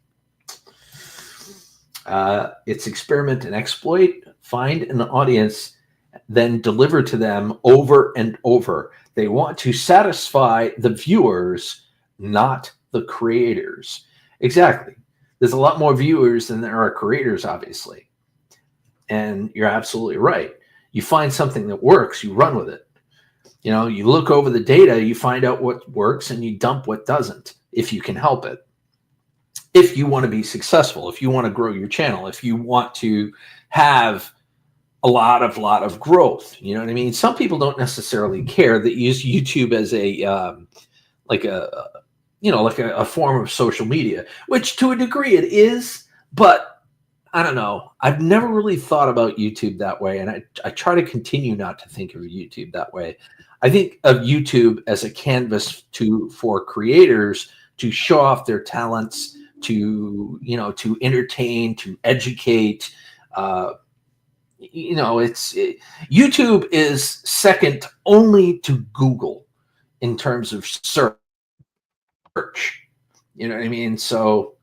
It's experiment and exploit. Find an audience, then deliver to them over and over. They want to satisfy the viewers, not the creators. Exactly. There's a lot more viewers than there are creators, obviously. And you're absolutely right. You find something that works, you run with it. You know, you look over the data, you find out what works, and you dump what doesn't, if you can help it. If you want to be successful, if you want to grow your channel, if you want to have a lot of growth, you know what I mean? Some people don't necessarily care that use YouTube as a like a form of social media, which to a degree it is, but I don't know. I've never really thought about YouTube that way, and I try to continue not to think of YouTube that way. I think of YouTube as a canvas for creators to show off their talents, to entertain, to educate. YouTube is second only to Google in terms of search. You know what I mean? So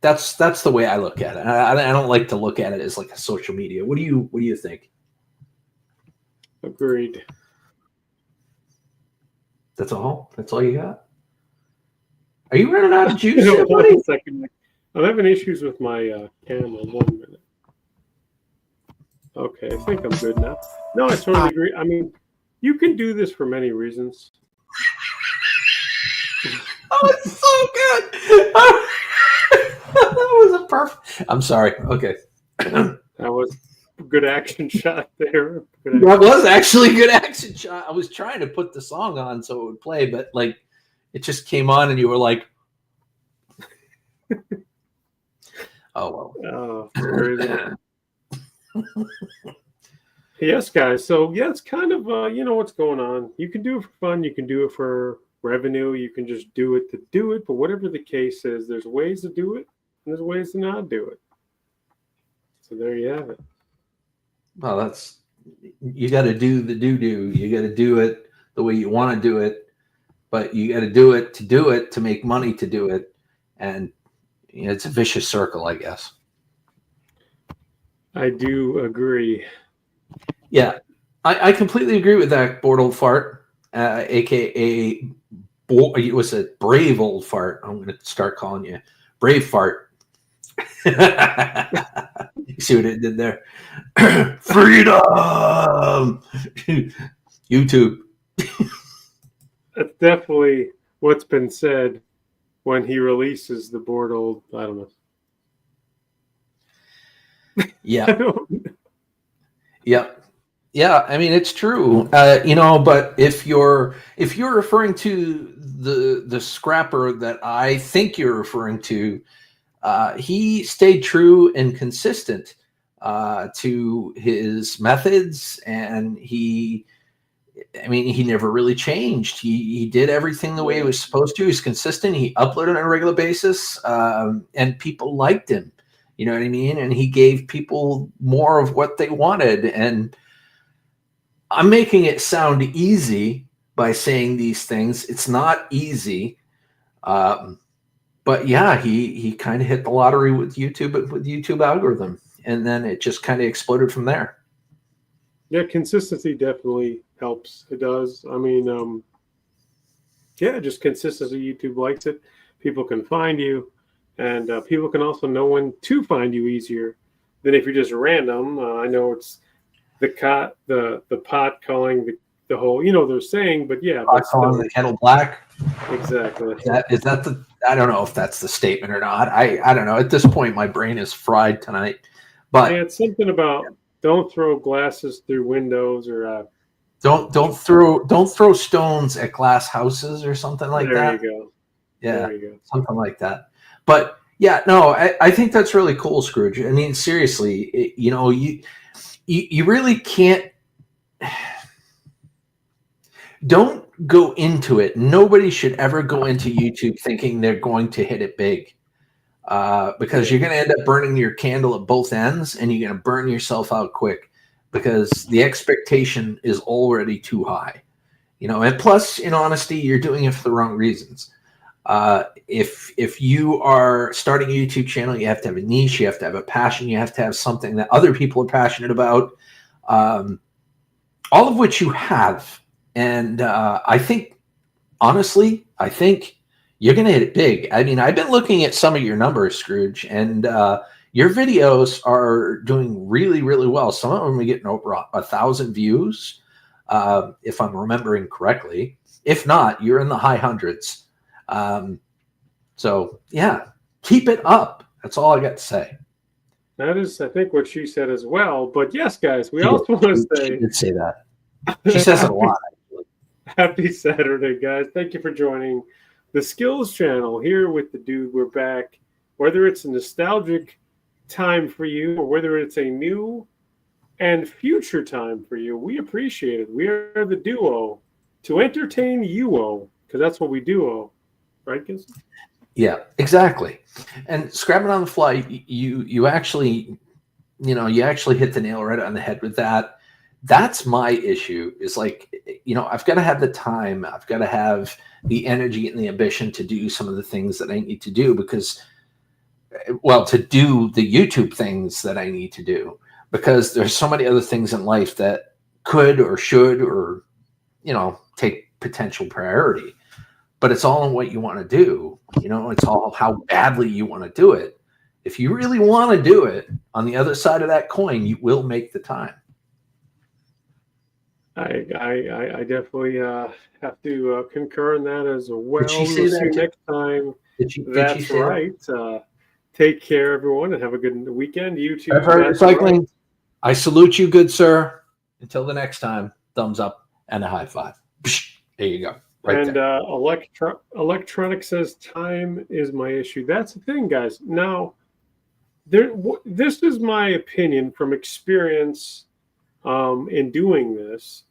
that's the way I look at it. I don't like to look at it as like a social media. What do you think? Agreed. That's all? That's all you got? Are you running out of juice? Hold on a second. I'm having issues with my camera. 1 minute. Okay, I think I'm good now. No, I totally agree. I mean, you can do this for many reasons. Oh, it's so good. That was a perfect. I'm sorry. Okay. That was a good action shot there. That was actually a good action shot. I was trying to put the song on so it would play, but like it just came on and you were like, oh, well. Oh, yes, guys. So, yeah, it's kind of, what's going on. You can do it for fun. You can do it for revenue. You can just do it to do it. But whatever the case is, there's ways to do it and there's ways to not do it. So there you have it. Well, you got to do the do-do. You got to do it the way you want to do it, but you got to do it to make money to do it. And it's a vicious circle, I guess. I do agree. Yeah, I completely agree with that, bored old fart, aka was it brave old fart? I'm going to start calling you brave fart. You see what it did there? Freedom, YouTube. That's definitely what's been said when he releases the bored old. I don't know. Yeah. Yep. Yeah, I mean it's true. But if you're referring to the scrapper that I think you're referring to, he stayed true and consistent to his methods, and he never really changed. He did everything the way he was supposed to. He's consistent. He uploaded on a regular basis, and people liked him. You know what I mean? And he gave people more of what they wanted. And I'm making it sound easy by saying these things. It's not easy. But yeah, he kind of hit the lottery with YouTube, with the YouTube algorithm. And then it just kind of exploded from there. Yeah, consistency definitely helps. It does. I mean, just consistency. YouTube likes it. People can find you. And people can also know when to find you easier than if you're just random. I know it's the pot calling the whole, they're saying, but yeah. Pot calling the kettle black. Exactly. Is that the? I don't know if that's the statement or not. I don't know. At this point, my brain is fried tonight. But yeah, it's something about don't throw glasses through windows or don't throw stones at glass houses or something like that. There you go. Yeah, there you go. Something like that. But yeah, no, I think that's really cool, Scrooge. I mean, seriously, you really can't. Don't go into it. Nobody should ever go into YouTube thinking they're going to hit it big, because you're going to end up burning your candle at both ends, and you're going to burn yourself out quick because the expectation is already too high. And plus, in honesty, you're doing it for the wrong reasons. If you are starting a YouTube channel, you have to have a niche, you have to have a passion, you have to have something that other people are passionate about, all of which you have. And I think, honestly, I think you're going to hit it big. I mean, I've been looking at some of your numbers, Scrooge, and your videos are doing really, really well. Some of them are getting over 1,000 views, if I'm remembering correctly. If not, you're in the high hundreds. So, yeah, keep it up. That's all I got to say. That is, I think, what she said as well. But yes, guys, we also want to say... She did say that. She says it a lot. Happy Saturday, guys. Thank you for joining the Skillz channel here with the dude. We're back. Whether it's a nostalgic time for you or whether it's a new and future time for you, we appreciate it. We are the duo to entertain you, because that's what we do, right, Gil? Yeah, exactly. And scrapping on the fly, you actually, you actually hit the nail right on the head with that. That's my issue, is like, I've got to have the time. I've got to have the energy and the ambition to do some of the things that I need to do to do the YouTube things that I need to do, because there's so many other things in life that could or should or, take potential priority. But it's all in what you want to do. It's all how badly you want to do it. If you really want to do it, on the other side of that coin, you will make the time. I definitely have to concur in that as well. Did she say that? See you next time. That's right. Take care, everyone, and have a good weekend. You too. Recycling. Right. I salute you, good sir. Until the next time, thumbs up and a high five. There you go. Right and Electronic says time is my issue. That's the thing, guys. Now, this is my opinion from experience in doing this.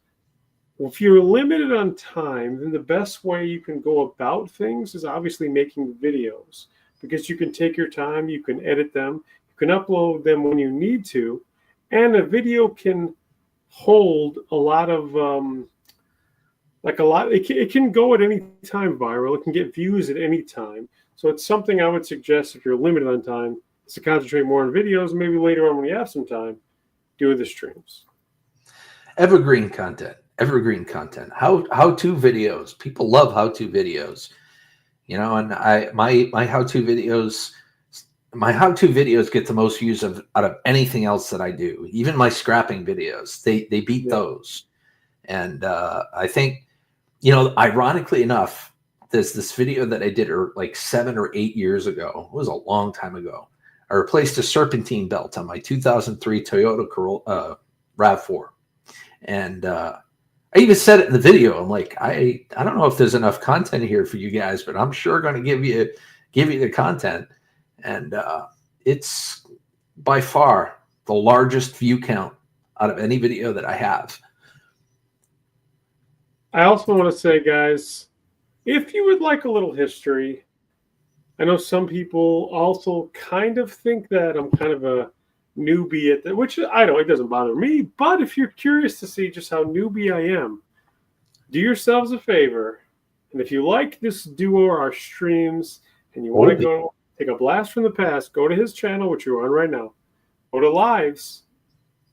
If you're limited on time, then the best way you can go about things is obviously making videos, because you can take your time, you can edit them, you can upload them when you need to, and a video can hold a lot of it can go at any time viral. It can get views at any time. So it's something I would suggest, if you're limited on time, is to concentrate more on videos. Maybe later on when you have some time, do the streams. Evergreen content. How-to videos. People love how-to videos. And my how-to videos get the most views out of anything else that I do. Even my scrapping videos, they beat those. And I think, ironically enough, there's this video that I did like 7 or 8 years ago. It was a long time ago. I replaced a serpentine belt on my 2003 Toyota Corolla RAV4. And I even said it in the video. I'm like, I don't know if there's enough content here for you guys, but I'm sure going to give you the content. And it's by far the largest view count out of any video that I have. I also want to say, guys, if you would like a little history, I know some people also kind of think that I'm kind of a newbie at that, which I don't, it doesn't bother me. But if you're curious to see just how newbie I am, do yourselves a favor. And if you like this duo or our streams and you want to go take a blast from the past, go to his channel, which you're on right now. Go to lives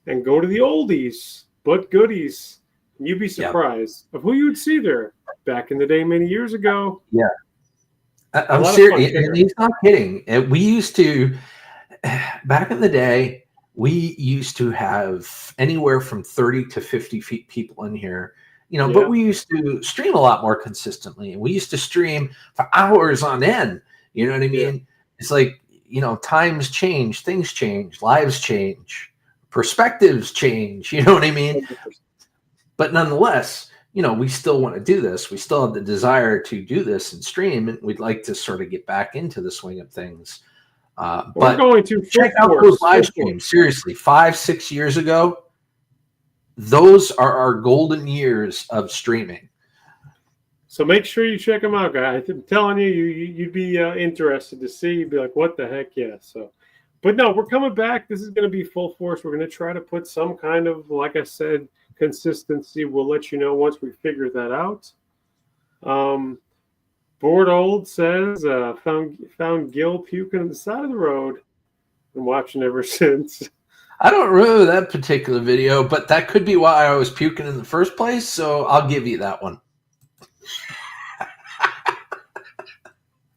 and go to the oldies but goodies. And you'd be surprised of who you would see there back in the day many years ago. Yeah. I'm serious. And he's not kidding. We used to, back in the day, we used to have anywhere from 30 to 50 people in here, but we used to stream a lot more consistently. And we used to stream for hours on end. You know what I mean? Yeah. It's like, times change, things change, lives change, perspectives change. You know what I mean? 100%. But nonetheless, we still want to do this. We still have the desire to do this and stream, and we'd like to sort of get back into the swing of things. But going to check out those live streams. Seriously, 5-6 years ago, those are our golden years of streaming. So make sure you check them out, guys. I'm telling you, you'd be interested to see. You'd be like, what the heck? Yeah. So, but no, we're coming back. This is going to be full force. We're going to try to put some kind of, like I said, consistency. We'll let you know once we figure that out. Bored Old says, found Gil puking on the side of the road and watching ever since. I don't remember that particular video, but that could be why I was puking in the first place. So I'll give you that one.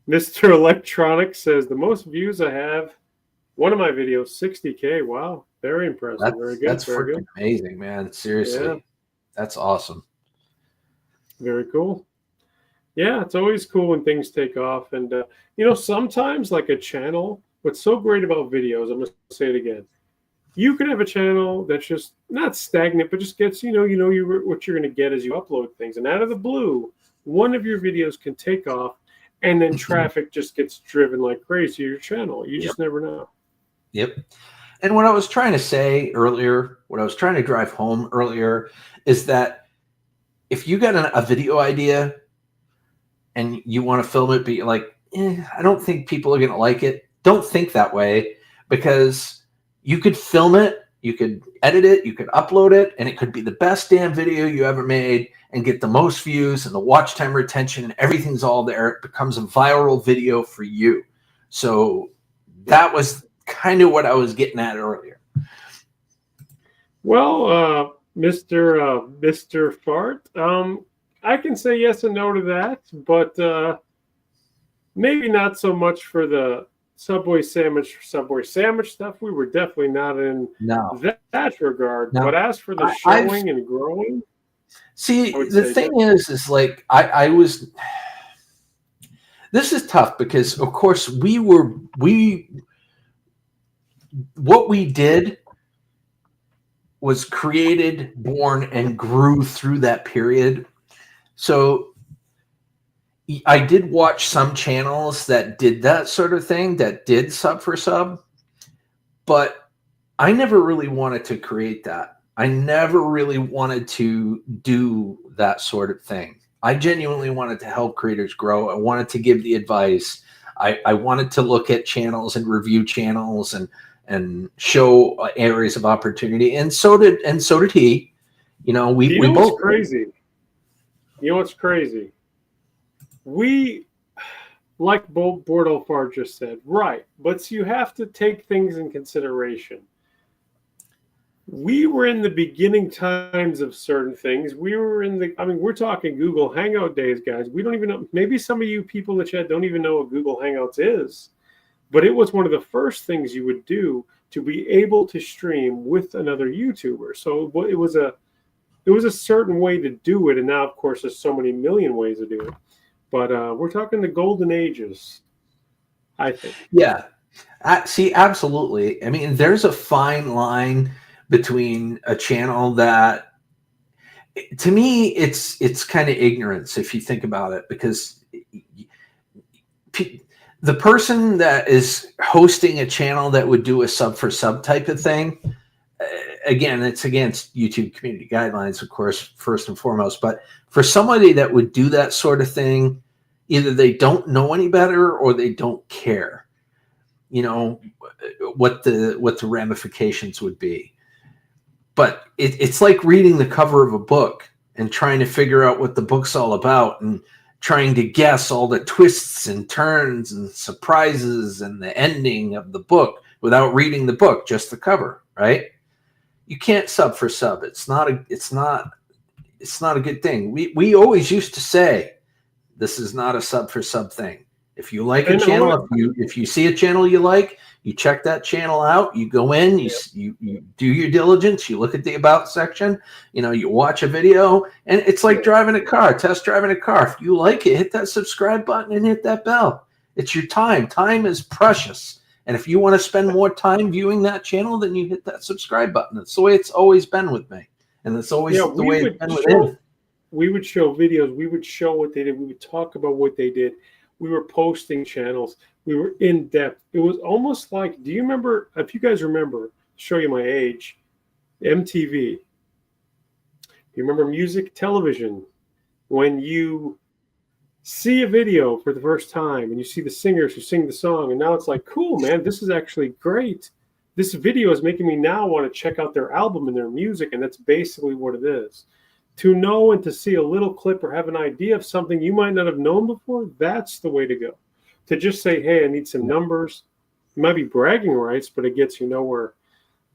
Mr. Electronic says the most views I have. One of my videos, 60K. Wow, very impressive. Very good. That's very good. Amazing, man. Seriously, Yeah. That's awesome. Very cool. Yeah, it's always cool when things take off. And, sometimes like a channel, what's so great about videos, I'm going to say it again. You can have a channel that's just not stagnant, but just gets, what you're going to get as you upload things. And out of the blue, one of your videos can take off and then traffic just gets driven like crazy to your channel. You just never know. Yep. And what I was trying to say earlier, what I was trying to drive home earlier is that if you got a video idea and you want to film it, but you're like, I don't think people are going to like it. Don't think that way, because you could film it, you could edit it, you could upload it, and it could be the best damn video you ever made and get the most views and the watch time retention and everything's all there. It becomes a viral video for you. So that was kind of what I was getting at earlier. Well, Mr. Fart, I can say yes and no to that, but maybe not so much for the Subway sandwich stuff. We were definitely not in that regard. No. But as for the showing and growing, see, the thing is like I was. This is tough because, of course, what we did was created, born, and grew through that period. So I did watch some channels that did that sort of thing, that did sub for sub, but I never really wanted to create that. I never really wanted to do that sort of thing. I genuinely wanted to help creators grow. I wanted to give the advice. I wanted to look at channels and review channels and show areas of opportunity. And so did he. We both. Crazy. You know what's crazy? We, like Bordeaux Fart just said, right, but you have to take things in consideration. We were in the beginning times of certain things. We're talking Google Hangout days, guys. We don't even know, maybe some of you people in the chat don't even know what Google Hangouts is, but it was one of the first things you would do to be able to stream with another YouTuber. So it was a certain way to do it, and now, of course, there's so many million ways to do it. But we're talking the golden ages, I think. Yeah. See, absolutely. I mean, there's a fine line between a channel that, to me, it's kind of ignorance if you think about it, because the person that is hosting a channel that would do a sub for sub type of thing, again, it's against YouTube community guidelines, of course, first and foremost. But for somebody that would do that sort of thing, either they don't know any better or they don't care, what the ramifications would be. But it's like reading the cover of a book and trying to figure out what the book's all about and trying to guess all the twists and turns and surprises and the ending of the book without reading the book, just the cover, right? You can't sub for sub. It's not a good thing. We always used to say, this is not a sub for sub thing. If you like a channel, if you see a channel you like, you check that channel out, you go in, you do your diligence, you look at the about section, you watch a video, and it's like driving a car, test driving a car. If you like it, hit that subscribe button and hit that bell. It's your time. Time is precious. And if you want to spend more time viewing that channel, then you hit that subscribe button. That's the way it's always been with me. And it's always the way it's been with him. We would show videos. We would show what they did. We would talk about what they did. We were posting channels. We were in depth. It was almost like, do you remember, if you guys remember, show you my age, MTV. You remember music television? When you see a video for the first time and you see the singers who sing the song, and now it's like, cool, man, this is actually great. This video is making me now want to check out their album and their music, and that's basically what it is. To know and to see a little clip or have an idea of something you might not have known before, that's the way to go. To just say, hey, I need some numbers. It might be bragging rights, but it gets you nowhere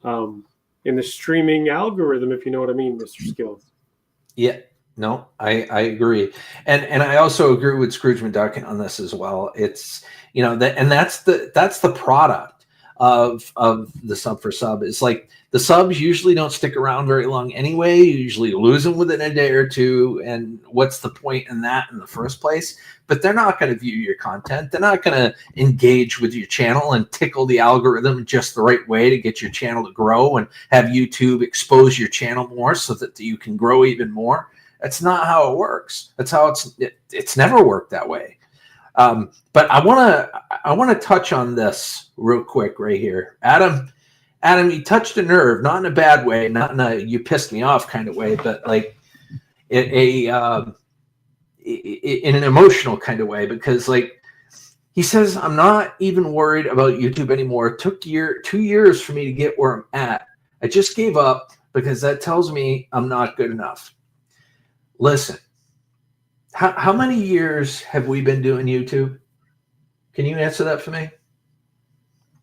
in the streaming algorithm, if you know what I mean, Mr. Skillz. Yeah, no, I agree, and I also agree with Scrooge McDuck on this as well. It's that's the product of the sub for sub. It's like the subs usually don't stick around very long anyway. You usually lose them within a day or two, and what's the point in that in the first place? But they're not going to view your content. They're not going to engage with your channel and tickle the algorithm just the right way to get your channel to grow and have YouTube expose your channel more so that you can grow even more. That's not how it works. That's how it's never worked that way. But I want to touch on this real quick right here. Adam, you touched a nerve, not in a bad way, not in a you pissed me off kind of way, but like in an emotional kind of way, because like he says, I'm not even worried about YouTube anymore. It took 2 years for me to get where I'm at. I just gave up because that tells me I'm not good enough. Listen, how many years have we been doing YouTube? Can you answer that for me?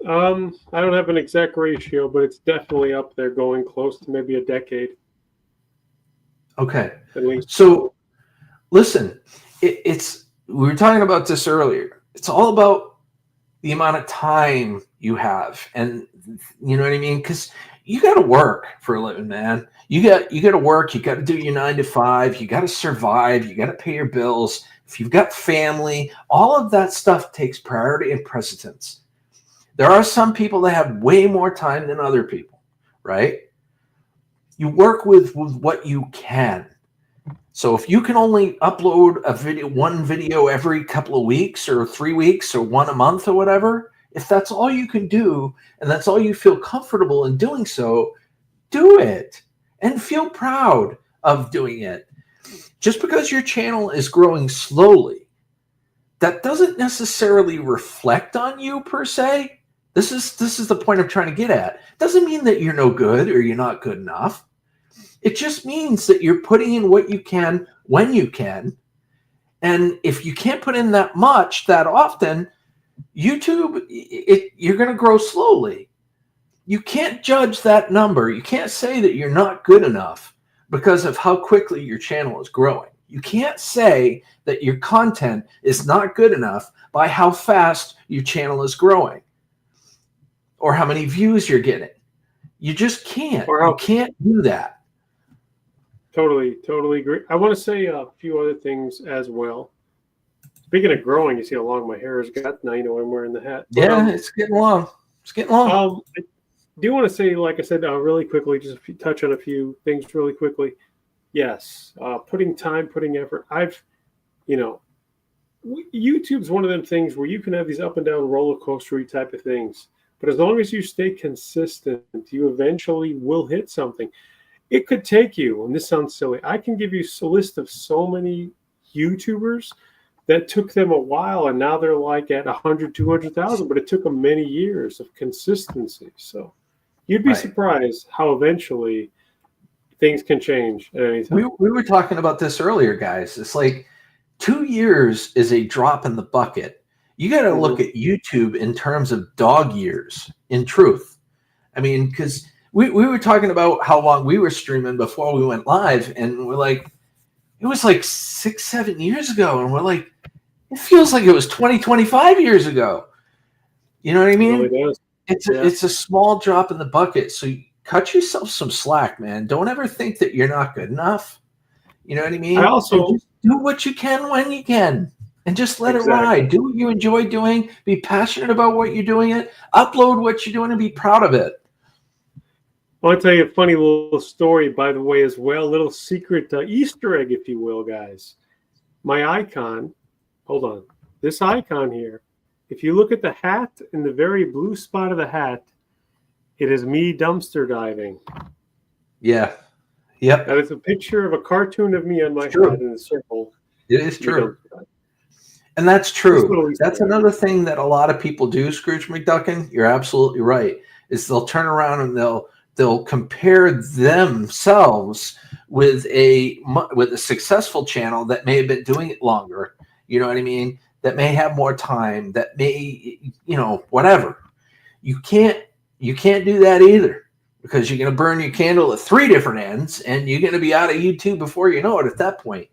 I don't have an exact ratio, but it's definitely up there, going close to maybe a decade. Okay. At least. So listen, we were talking about this earlier. It's all about the amount of time you have, and you know what I mean? Because you got to work for a living, man. You got to work. You got to do your 9 to 5. You got to survive. You got to pay your bills. If you've got family, all of that stuff takes priority and precedence. There are some people that have way more time than other people, right? You work with what you can. So if you can only upload one video every couple of weeks or 3 weeks or one a month or whatever, if that's all you can do and that's all you feel comfortable in doing so, do it and feel proud of doing it. Just because your channel is growing slowly, that doesn't necessarily reflect on you per se. This is the point I'm trying to get at. Doesn't mean that you're no good or you're not good enough. It just means that you're putting in what you can when you can. And if you can't put in that much that often, YouTube, you're going to grow slowly. You can't judge that number. You can't say that you're not good enough because of how quickly your channel is growing. You can't say that your content is not good enough by how fast your channel is growing or how many views you're getting. You just can't. You can't do that. Totally agree. I want to say a few other things as well. Speaking of growing, you see how long my hair has got. Now you know I'm wearing the hat. Yeah, it's getting long. It's getting long. I do want to say, like I said, really quickly, just touch on a few things really quickly. Yes, putting time, putting effort. YouTube's one of them things where you can have these up and down roller coaster type of things. But as long as you stay consistent, you eventually will hit something. It could take you, and this sounds silly, I can give you a list of so many YouTubers that took them a while, and now they're like at 100, 200,000, but it took them many years of consistency. So you'd be surprised how eventually things can change at any time. We were talking about this earlier, guys. It's like 2 years is a drop in the bucket. You got to look at YouTube in terms of dog years, in truth. I mean, because we were talking about how long we were streaming before we went live, and we're like, it was like 6-7 years ago, and we're like, it feels like it was 25 years ago. You know what I mean? It really does. It's a small drop in the bucket. So cut yourself some slack, man. Don't ever think that you're not good enough. You know what I mean? I also just do what you can when you can, and just let it ride. Do what you enjoy doing. Be passionate about what you're doing. Upload what you're doing and be proud of it. I want to tell you a funny little story, by the way, as well. Little secret Easter egg, if you will, guys. My icon, hold on. This icon here, if you look at the hat in the very blue spot of the hat, it is me dumpster diving. Yeah. Yep. That is a picture of a cartoon of me on my head in a circle. It is true. And that's true. That's another thing that a lot of people do, Scrooge McDuckin. You're absolutely right. Is they'll turn around and they'll compare themselves with a successful channel that may have been doing it longer. You know what I mean? That may have more time. That may, whatever. You can't do that either. because you're going to burn your candle at 3 different ends, and you're going to be out of YouTube before you know it at that point.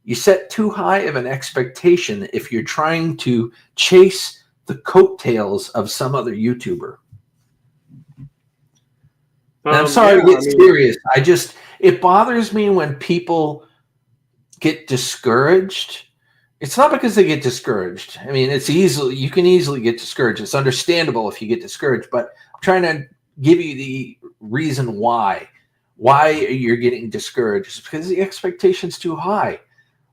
You set too high of an expectation if you're trying to chase the coattails of some other YouTuber. And I'm sorry to get serious. It bothers me when people get discouraged. It's not because they get discouraged. I mean, you can easily get discouraged. It's understandable if you get discouraged, but I'm trying to give you the reason why you're getting discouraged. It's because the expectation's too high.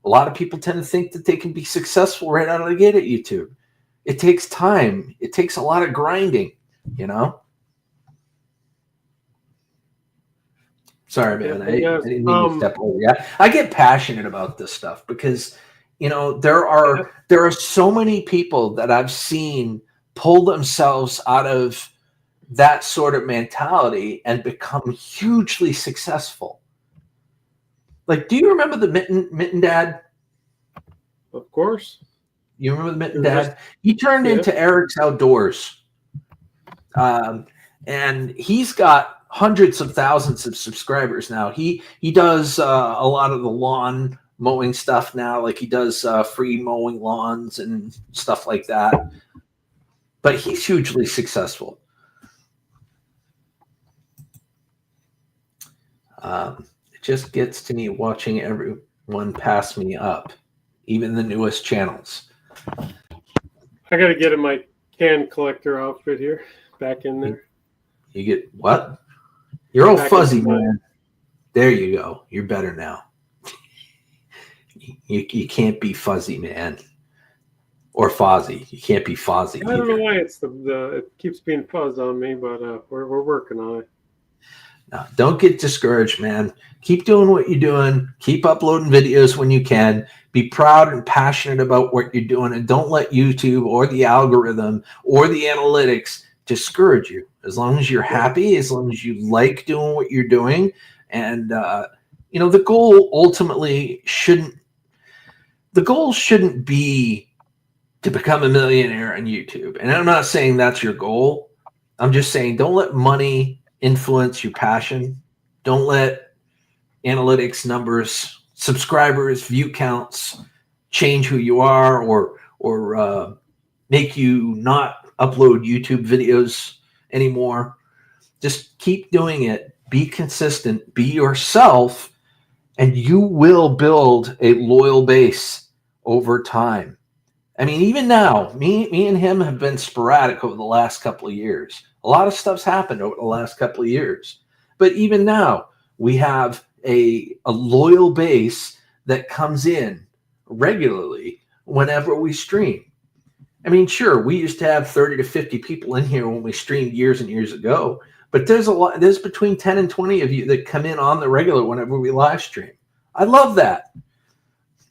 A lot of people tend to think that they can be successful right out of the gate at YouTube. It takes time. It takes a lot of grinding, you know? Sorry, man. I didn't mean to step over. Yeah, I get passionate about this stuff because, you know, there are so many people that I've seen pull themselves out of that sort of mentality and become hugely successful. Like, do you remember the Mitten Dad? Of course. You remember the Mitten Dad? He turned into Eric's Outdoors. And he's got hundreds of thousands of subscribers now. He does a lot of the lawn mowing stuff now. Like he does free mowing lawns and stuff like that. But he's hugely successful. It just gets to me watching everyone pass me up, even the newest channels. I got to get in my can collector outfit here, back in there. You get what? You're all fuzzy, man. There you go. You're better now. You can't be fuzzy, man. Or Fozzie. You can't be Fozzie. I don't know why it keeps being fuzz on me, but we're working on it. No, don't get discouraged, man. Keep doing what you're doing. Keep uploading videos when you can. Be proud and passionate about what you're doing, and don't let YouTube or the algorithm or the analytics discourage you. As long as you're happy, as long as you like doing what you're doing, and you know, the goal ultimately shouldn't be to become a millionaire on YouTube. And I'm not saying that's your goal. I'm just saying don't let money influence your passion. Don't let analytics, numbers, subscribers, view counts change who you are, or make you not upload YouTube videos anymore. Just keep doing it. Be consistent. Be yourself, and you will build a loyal base over time. I mean, even now, me and him have been sporadic over the last couple of years. A lot of stuff's happened over the last couple of years. But even now, we have a loyal base that comes in regularly whenever we stream. I mean, sure, we used to have 30 to 50 people in here when we streamed years and years ago. But there's between 10 and 20 of you that come in on the regular whenever we live stream. I love that.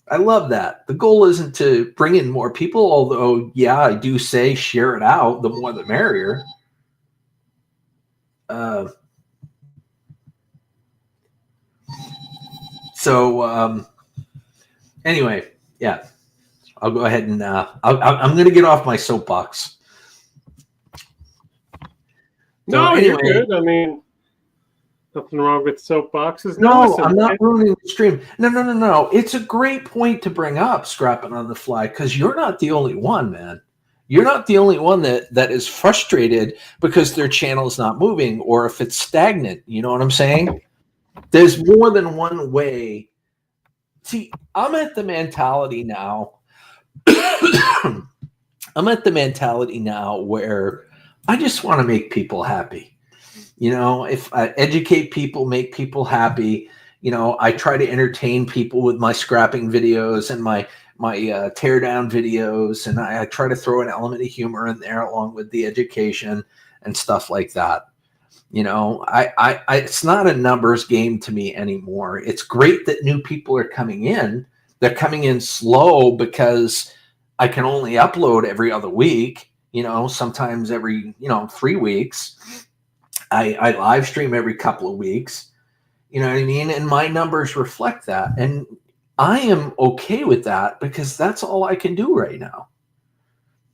I love that. The goal isn't to bring in more people, although, yeah, I do say share it out. The more the merrier. Anyway, yeah, I'll go ahead and I'm going to get off my soapbox. No, anyway, you're good. I mean, nothing wrong with soapboxes. No, I'm not ruining the stream. No. It's a great point to bring up, Scrapping on the Fly, because you're not the only one, man. You're not the only one that is frustrated because their channel is not moving, or if it's stagnant. You know what I'm saying? There's more than one way. See, I'm at the mentality now. I'm at the mentality now where I just want to make people happy. You know, if I educate people, make people happy, you know, I try to entertain people with my scrapping videos and my tear down videos, and I try to throw an element of humor in there along with the education and stuff like that. You know, I it's not a numbers game to me anymore. It's great that new people are coming in. They're coming in slow because I can only upload every other week, you know, sometimes every, 3 weeks. I live stream every couple of weeks, you know what I mean? And my numbers reflect that. And I am okay with that because that's all I can do right now.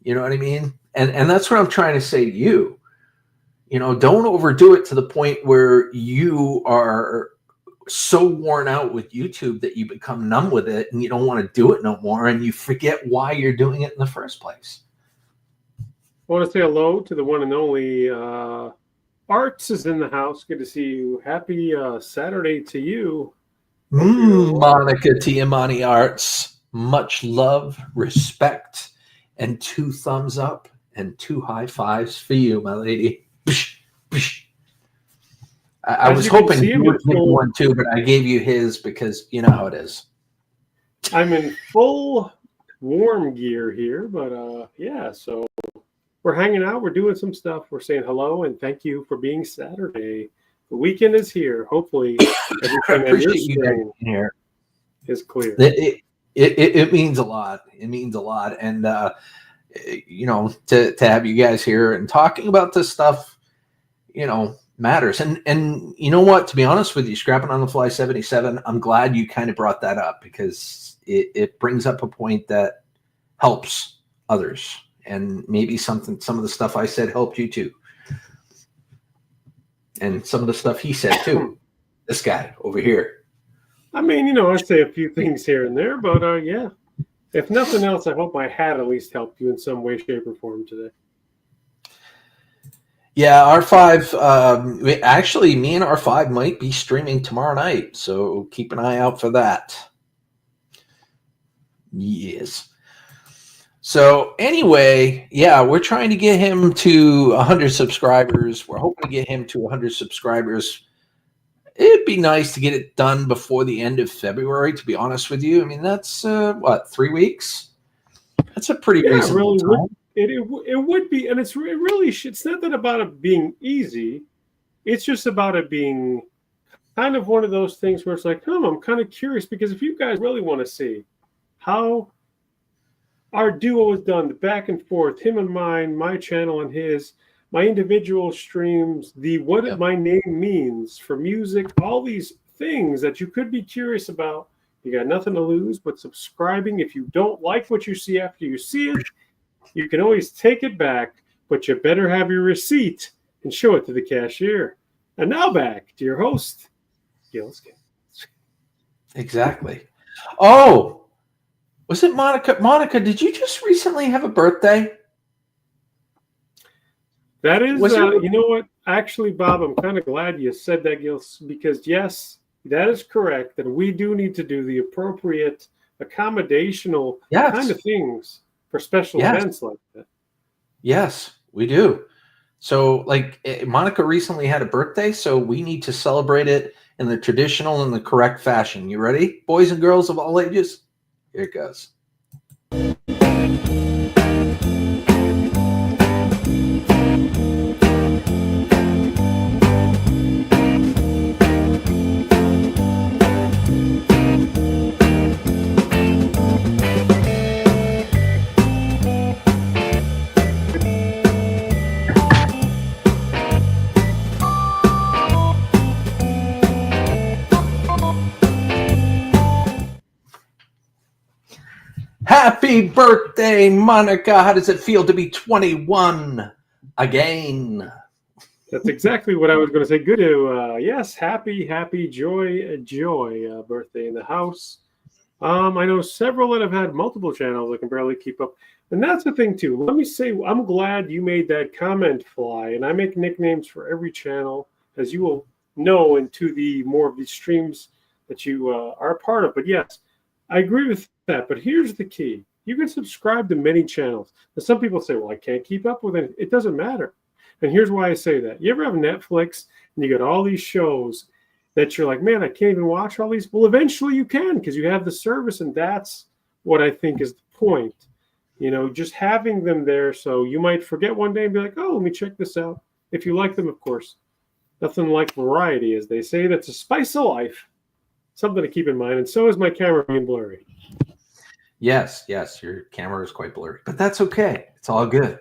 You know what I mean? And that's what I'm trying to say to you. don't overdo it to the point where you are so worn out with YouTube that you become numb with it and you don't want to do it no more and you forget why you're doing it in the first place. I want to say hello to the one and only Arts is in the house. Good to see you. Happy Saturday to you. Monica Tiamani Arts. Much love, respect, and 2 thumbs up and 2 high fives for you, my lady. I was hoping you would give one too, but I gave you his because you know how it is. I'm in full warm gear here, but yeah, so we're hanging out. We're doing some stuff. We're saying hello and thank you for being Saturday. The weekend is here. Hopefully, everything on your screen here is clear. It means a lot. It means a lot, and to have you guys here and talking about this stuff, matters. And you know what? To be honest with you, Scrapping on the Fly 77, I'm glad you kind of brought that up because it brings up a point that helps others. And maybe some of the stuff I said helped you too. And some of the stuff he said too. This guy over here. I mean, I say a few things here and there, but yeah. If nothing else, I hope my hat at least helped you in some way, shape, or form today. Yeah, R5, actually, me and R5 might be streaming tomorrow night. So keep an eye out for that. Yes. So anyway, yeah, we're trying to get him to 100 subscribers. We're hoping to get him to 100 subscribers. It'd be nice to get it done before the end of February, to be honest with you. I mean, that's, 3 weeks? That's a pretty reasonable time. It would be, and it's not that about it being easy. It's just about it being kind of one of those things where it's like, I'm kind of curious because if you guys really want to see how our duo is done, the back and forth, him and mine, my channel and his, my individual streams, what my name means for music, all these things that you could be curious about. You got nothing to lose but subscribing. If you don't like what you see after you see it, you can always take it back, but you better have your receipt and show it to the cashier. And now back to your host, Gil Skillz. Exactly. Oh, was it Monica? Monica, did you just recently have a birthday? That is, you know what? Actually, Bob, I'm kind of glad you said that, Gil, because yes, that is correct. And we do need to do the appropriate accommodational kind of things for special events like that. Yes, we do. So, Monica recently had a birthday, so we need to celebrate it in the traditional and the correct fashion. You ready, boys and girls of all ages? Here it goes. Happy birthday, Monica. How does it feel to be 21 again? That's exactly what I was going to say. Good to, yes, happy joy birthday in the house. I know several that have had multiple channels that can barely keep up. And that's the thing, too. Let me say, I'm glad you made that comment, Fly. And I make nicknames for every channel, as you will know, into the more of the streams that you are a part of. But yes, I agree with that. But here's the key. You can subscribe to many channels. And some people say, well, I can't keep up with it. It doesn't matter. And here's why I say that. You ever have Netflix and you got all these shows that you're like, man, I can't even watch all these? Well, eventually you can because you have the service. And that's what I think is the point. Just having them there. So you might forget one day and be like, oh, let me check this out. If you like them, of course. Nothing like variety, as they say. That's a spice of life. Something to keep in mind. And so is my camera being blurry. Yes, your camera is quite blurry, but that's okay. It's all good.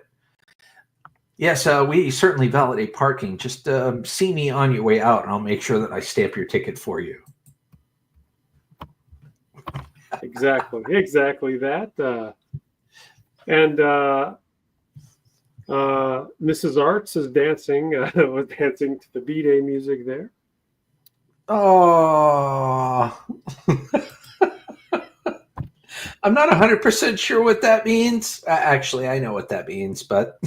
Yes, we certainly validate parking. Just see me on your way out, and I'll make sure that I stamp your ticket for you. Exactly that. Mrs. Arts is dancing, was dancing to the B-Day music there. Oh, I'm not 100% sure what that means. Actually, I know what that means, but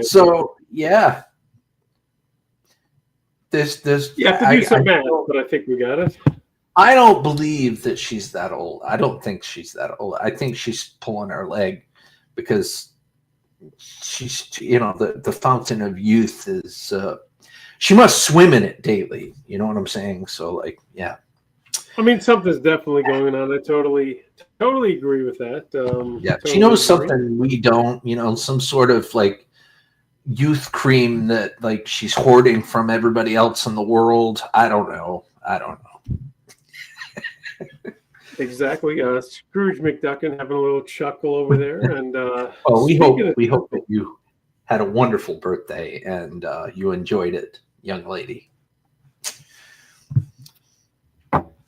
so yeah. There's you have to do some math, but I think we got it. I don't believe that she's that old. I don't think she's that old. I think she's pulling her leg because she's, the fountain of youth is, she must swim in it daily. You know what I'm saying? So, like, yeah. I mean, something's definitely going on. I totally agree with that. Yeah, totally she knows agree. something we don't, some sort of, like, youth cream that, like, she's hoarding from everybody else in the world. I don't know. Exactly. Scrooge McDuckin having a little chuckle over there, and we hope that you had a wonderful birthday and you enjoyed it, young lady.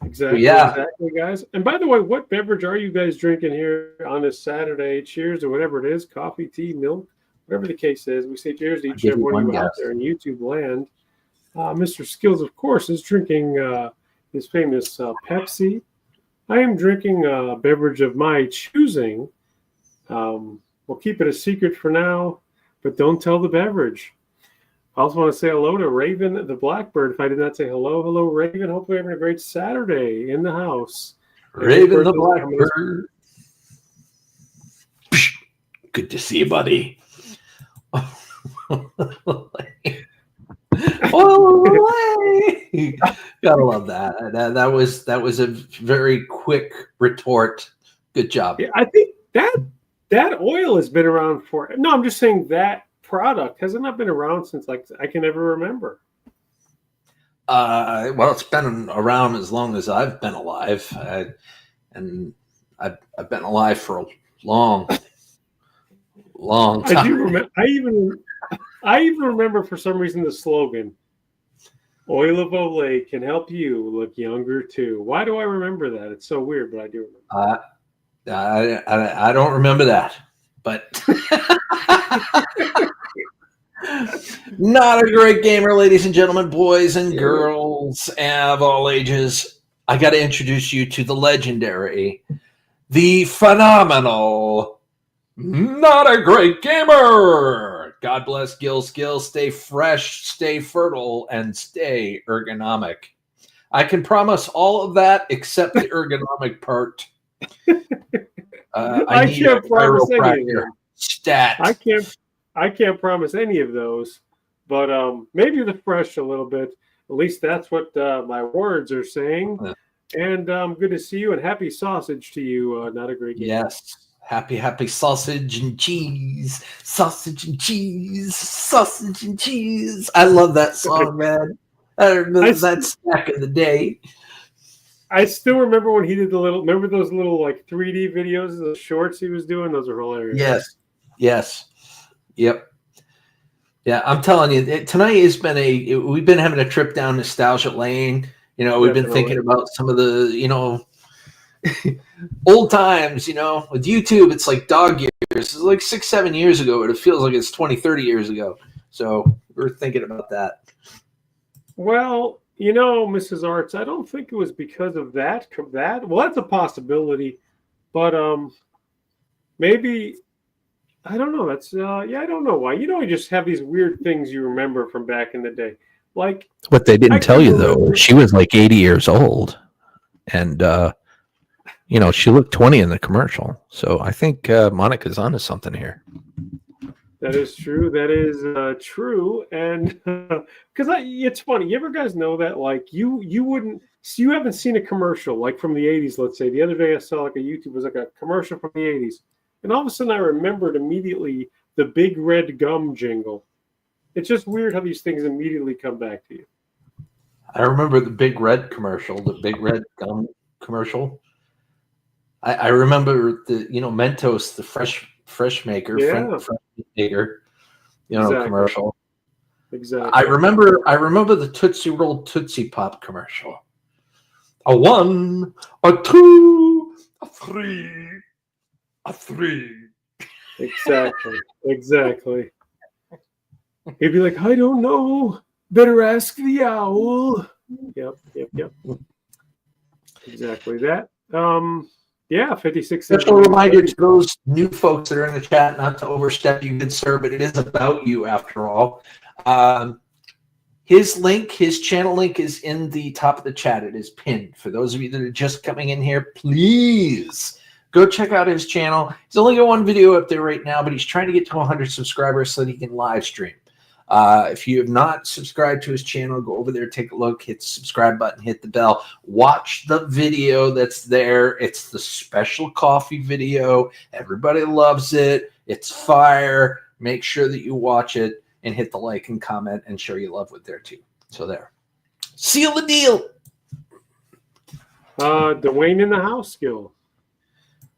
Exactly. Exactly, guys. And by the way, what beverage are you guys drinking here on this Saturday? Cheers, or whatever it is, coffee, tea, milk, whatever the case is. We say cheers to each and every one of you out there in YouTube land. Mr. Skillz, of course, is drinking his famous Pepsi. I am drinking a beverage of my choosing. We'll keep it a secret for now, but don't tell the beverage. I also want to say hello to Raven the Blackbird. If I did not say hello, Raven. Hopefully having a great Saturday in the house. Raven the Blackbird. Good to see you, buddy. Gotta love that. That was a very quick retort. Good job. Yeah, I think that oil has been around for. No, I'm just saying that product has not been around since like I can ever remember. Well, it's been around as long as I've been alive, and I've been alive for a long time. I do remember. I even remember for some reason the slogan, "Oil of Olay can help you look younger too." Why do I remember that? It's so weird, but I do remember. I don't remember that, but not a great gamer, ladies and gentlemen, boys and girls of all ages. I got to introduce you to the legendary, the phenomenal, not a great gamer. God bless Gil Skillz. Stay fresh, stay fertile, and stay ergonomic. I can promise all of that except the ergonomic part. I can't promise any of them. Stat. I can't promise any of those, but maybe the fresh a little bit. At least that's what my words are saying. And good to see you, and happy sausage to you. Not a great game. Yes. Happy sausage and cheese. Sausage and cheese. Sausage and cheese. I love that song, man. That's back in the day. I still remember when he did remember those little like 3D videos, the shorts he was doing? Those are hilarious. Yes. Yep. Yeah, I'm telling you, tonight has been we've been having a trip down nostalgia lane. We've been thinking about some of the, old times, with YouTube. It's like dog years. It's like 6-7 years ago, but it feels like it's 20-30 years ago. So we're thinking about that. Well, Mrs. Arts, I don't think it was because of that. Well, that's a possibility, but maybe, I don't know. That's I don't know why. You just have these weird things you remember from back in the day. Like what they didn't tell you though, she was like 80 years old, and she looked 20 in the commercial. So I think Monica's onto something here. That is true. That is true. And because it's funny, you ever guys know that like you haven't seen a commercial like from the 80s, let's say. The other day I saw like it was like a commercial from the 80s. And all of a sudden I remembered immediately the Big Red Gum jingle. It's just weird how these things immediately come back to you. I remember the Big Red commercial, the Big Red Gum commercial. I remember the, Mentos, the fresh maker, fresh maker, exactly. Commercial. Exactly. I remember the Tootsie Roll Tootsie Pop commercial. A 1, a 2, a 3. a 3. Exactly. He'd be like, I don't know. Better ask the owl. Yep. Exactly that. Yeah, 56. Special reminder to those new folks that are in the chat not to overstep you, good sir, but it is about you after all. His channel link is in the top of the chat. It is pinned. For those of you that are just coming in here, please go check out his channel. He's only got one video up there right now, but he's trying to get to 100 subscribers so that he can live stream. If you have not subscribed to his channel, go over there, take a look, hit the subscribe button, hit the bell, watch the video that's there. It's the special coffee video. Everybody loves it. It's fire. Make sure that you watch it and hit the like and comment and show you love with there too. So there. Seal the deal. Dwayne in the house, Gil.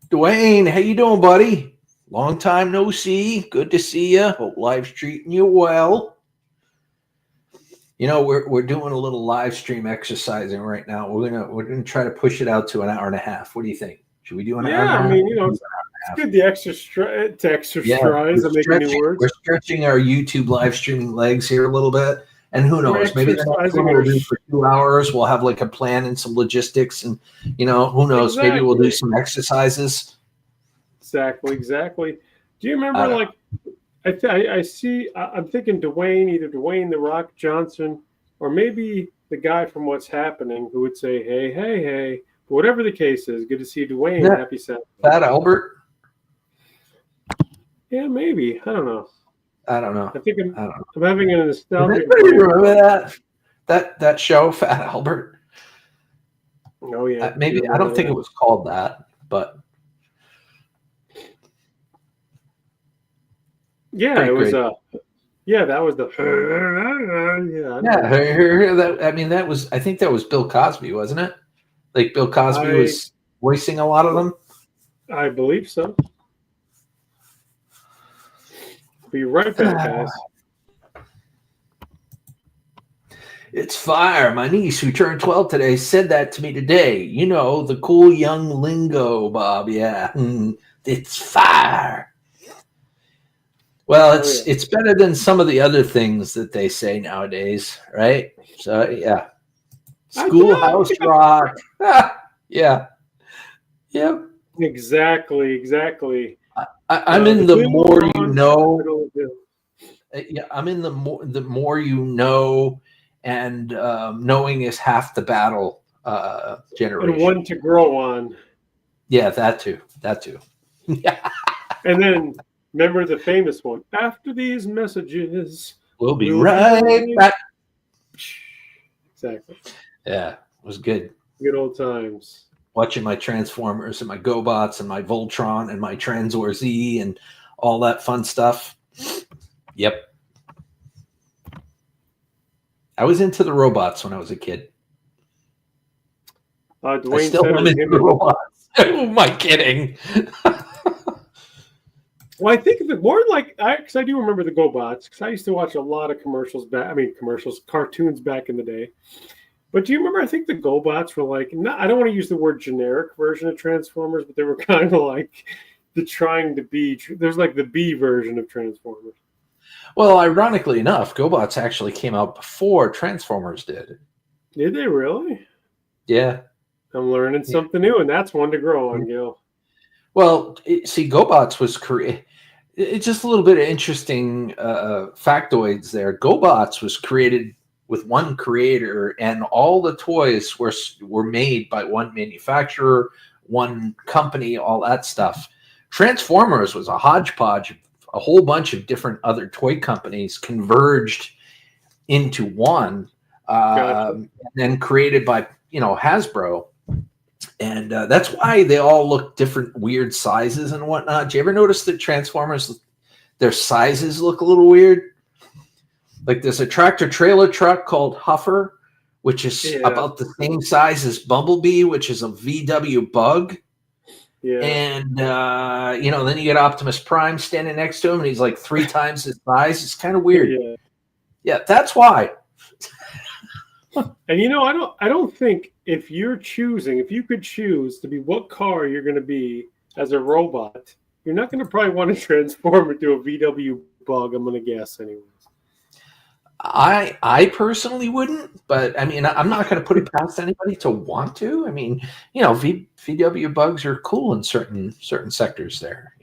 Dwayne, how you doing, buddy? Long time no see. Good to see you. Hope life's treating you well. You know, we're doing a little live stream exercising right now. We're gonna try to push it out to an hour and a half. What do you think? Should we do an hour? Yeah, I mean, you know, it's good to exercise. I'm making new words. We're stretching our YouTube live streaming legs here a little bit. And who knows? Maybe the next one we'll do for 2 hours. We'll have like a plan and some logistics, and you know, who knows? Exactly. Maybe we'll do some exercises. Exactly. Do you remember, like, I'm thinking Dwayne, either Dwayne The Rock Johnson, or maybe the guy from What's Happening who would say, hey. But whatever the case is, good to see you, Dwayne. Yeah. Happy Saturday. Fat Albert? Yeah, maybe. I don't know. I don't know. I'm having a nostalgic. Remember that show, Fat Albert? Oh, yeah. Maybe. I don't think it was called that, but. Yeah, it was. Yeah, that was the. That was. I think that was Bill Cosby, wasn't it? Like Bill Cosby was voicing a lot of them. I believe so. Be right back, guys. It's fire. My niece, who turned 12 today, said that to me today. You know, the cool young lingo, Bob. Yeah, it's fire. Well, it's better than some of the other things that they say nowadays, right? So yeah, Schoolhouse Rock. Yeah. Exactly. I'm in the more you know. Yeah, I'm in the more you know, and knowing is half the battle. Generation. And one to grow on. Yeah, that too. Yeah. And then. Remember the famous one. After these messages, we'll be right back. Exactly. Yeah, it was good. Good old times. Watching my Transformers and my GoBots and my Voltron and my Transor Z and all that fun stuff. Yep. I was into the robots when I was a kid. Dwayne I still am into the robots. Who am I kidding? Well, I think more like because I do remember the GoBots because I used to watch a lot of cartoons back in the day. But do you remember? I think the GoBots were like, I don't want to use the word generic version of Transformers, but they were kind of like there's like the B version of Transformers. Well, ironically enough, GoBots actually came out before Transformers did. Did they really? Yeah. I'm learning something new, and that's one to grow on, Gil. Well, see, GoBots was created. It's just a little bit of interesting factoids there. GoBots was created with one creator, and all the toys were made by one manufacturer, one company, all that stuff. Transformers was a hodgepodge, a whole bunch of different other toy companies converged into one, and then created by Hasbro. And that's why they all look different, weird sizes and whatnot. Do you ever notice that Transformers, their sizes look a little weird? Like there's a tractor-trailer truck called Huffer, which is about the same size as Bumblebee, which is a VW Bug. Yeah. And, then you get Optimus Prime standing next to him, and he's like 3 times his size. It's kind of weird. Yeah, that's why. And I don't think if you could choose to be what car you're going to be as a robot, you're not going to probably want to transform into a VW bug. I'm going to guess, anyways. I personally wouldn't, but I mean, I'm not going to put it past anybody to want to. I mean, VW bugs are cool in certain sectors there.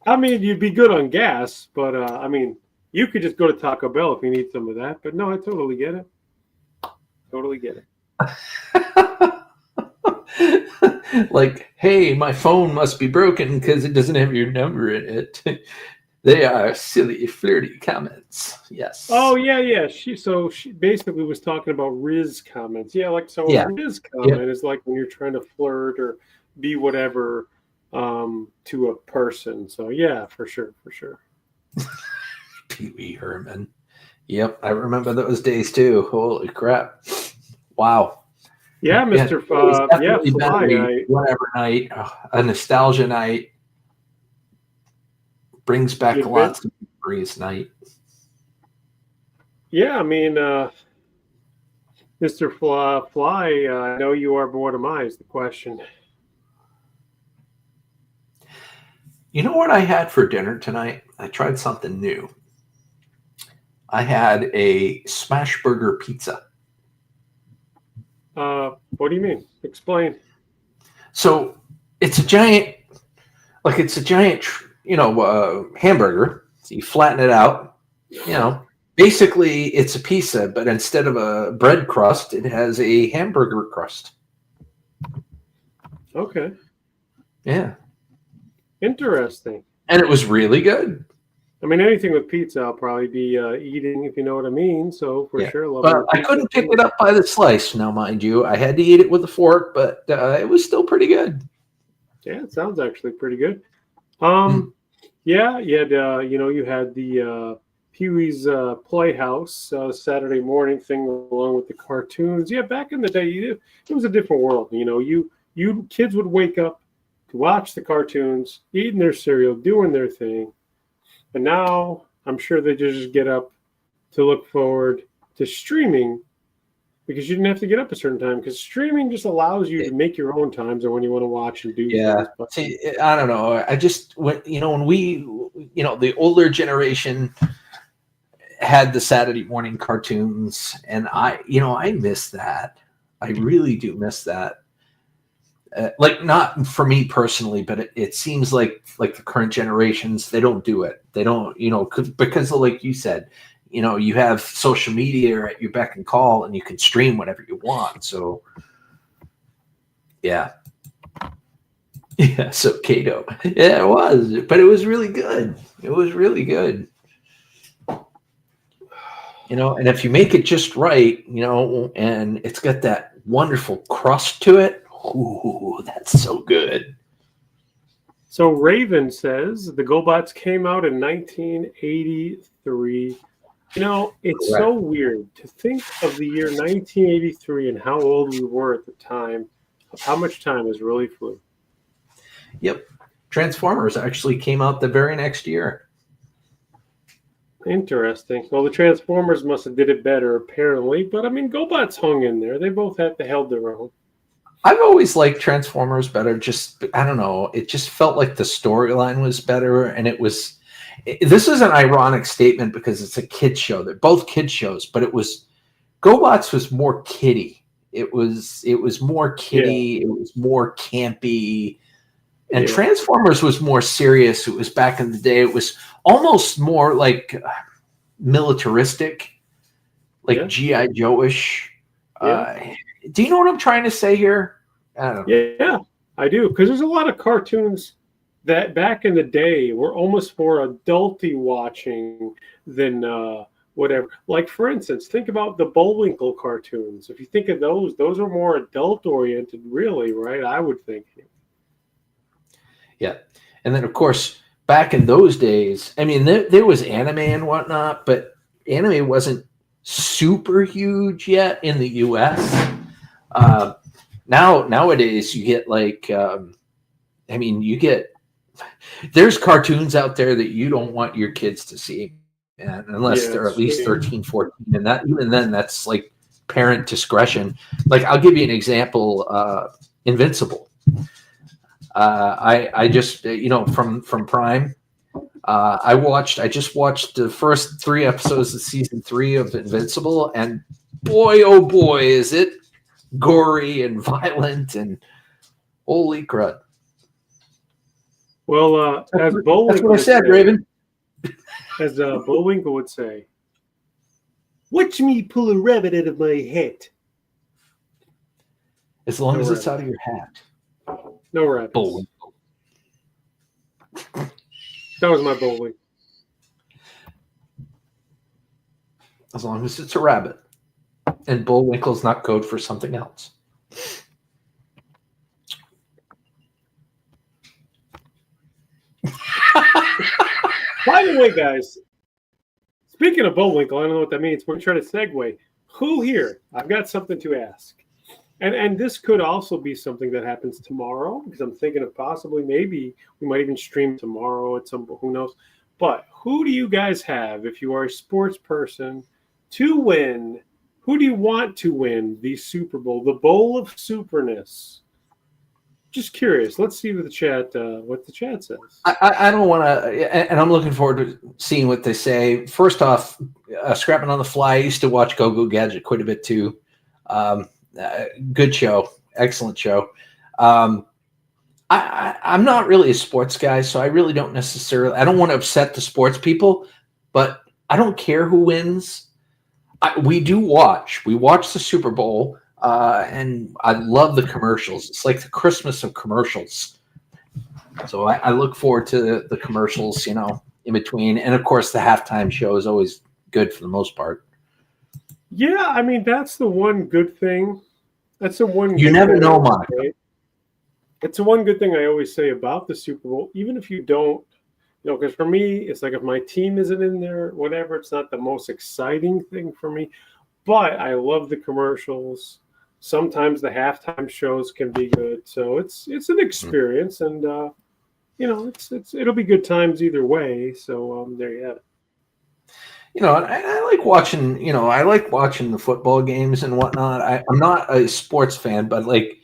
I mean, you'd be good on gas, but I mean, you could just go to Taco Bell if you need some of that. But no, I totally get it. Totally get it. Like, hey, my phone must be broken because it doesn't have your number in it. They are silly, flirty comments. Yes. Oh yeah. She basically was talking about Riz comments. Yeah, like so. Yeah. A Riz comment is like when you're trying to flirt or be whatever to a person. So yeah, for sure. Pee Wee Herman. Yep, I remember those days too. Holy crap! Wow. Yeah, Mr. Fly Night. Whatever night, a nostalgia night. Brings back lots of memories night. Yeah, I mean, Mr. Fly, I know you are, but what am I is the question. You know what I had for dinner tonight? I tried something new. I had a smash burger pizza. What do you mean? Explain. So it's a giant hamburger. So you flatten it out. Basically it's a pizza, but instead of a bread crust, it has a hamburger crust. Okay. Yeah. Interesting. And it was really good. I mean, anything with pizza, I'll probably be eating, if you know what I mean. So for sure, But I couldn't pick it up by the slice. Now, mind you, I had to eat it with a fork, but it was still pretty good. Yeah, it sounds actually pretty good. Yeah, you had you had the Pee-wee's Playhouse Saturday morning thing along with the cartoons. Yeah, back in the day, it was a different world. You kids would wake up to watch the cartoons, eating their cereal, doing their thing. And now I'm sure they just get up to look forward to streaming because you didn't have to get up a certain time because streaming just allows you to make your own times or when you want to watch and do things. But see, I don't know. I just when we the older generation had the Saturday morning cartoons, and I miss that. I really do miss that. Like not for me personally, but it seems like the current generations, they don't do it. They don't, because of, like you said, you have social media at your beck and call, and you can stream whatever you want. So, yeah. Yeah. So Kato, yeah, it was, but it was really good. It was really good. And if you make it just right, and it's got that wonderful crust to it. Ooh, that's so good. So Raven says the GoBots came out in 1983. It's Correct. So weird to think of the year 1983 and how old we were at the time, of how much time has really flew. Yep. Transformers actually came out the very next year. Interesting. Well, the Transformers must have did it better, apparently. But, I mean, GoBots hung in there. They both held their own. I've always liked Transformers better. Just, I don't know. It just felt like the storyline was better. And this is an ironic statement because it's a kid show. They're both kid shows, but GoBots was more kiddie. It was more kiddie. Yeah. It was more campy. And Transformers was more serious. It was back in the day. It was almost more like militaristic, like G.I. Joe-ish. Yeah. Do you know what I'm trying to say here? I don't know. Yeah, I do. Because there's a lot of cartoons that back in the day were almost more adulty watching than whatever. Like, for instance, think about the Bullwinkle cartoons. If you think of those are more adult-oriented, really, right? I would think. Yeah. And then, of course, back in those days, I mean, there was anime and whatnot, but anime wasn't super huge yet in the U.S. Nowadays you get there's cartoons out there that you don't want your kids to see, and unless they're at least 13, 14, and that even then that's like parent discretion. Like I'll give you an example, Invincible. I just from Prime. I just watched the first 3 episodes of season 3 of Invincible, and boy, oh boy, is it gory and violent and holy crud. Well, as Bullwinkle that's what I said, Raven. As Bullwinkle would say, watch me pull a rabbit out of my hat. As long as it's out of your hat. No rabbits. Bullwinkle. That was my Bullwinkle. As long as it's a rabbit. And Bullwinkle's not code for something else. By the way, guys, speaking of Bullwinkle, I don't know what that means. We're trying to segue. Who here? I've got something to ask. And this could also be something that happens tomorrow, because I'm thinking of possibly maybe we might even stream tomorrow at some point. Who knows? But who do you guys have, if you are a sports person, to win? Who do you want to win the Super Bowl, the Bowl of Superness? Just curious. Let's see what the chat says. I don't want to, and I'm looking forward to seeing what they say. First off, Scrapping on the Fly. I used to watch Go Go Gadget quite a bit too. Good show, excellent show. I'm not really a sports guy, so I really don't necessarily. I don't want to upset the sports people, but I don't care who wins. We watch the Super Bowl. And I love the commercials. It's like the Christmas of commercials. So I look forward to the commercials, in between. And, of course, the halftime show is always good for the most part. Yeah, I mean, that's the one good thing. That's the one. You never know, Monica. It's the one good thing I always say about the Super Bowl, even if you don't, because for me, it's like if my team isn't in there, whatever, it's not the most exciting thing for me. But I love the commercials. Sometimes the halftime shows can be good, so it's an experience, and it'll be good times either way. So there you have it. I like watching. I like watching the football games and whatnot. I'm not a sports fan, but like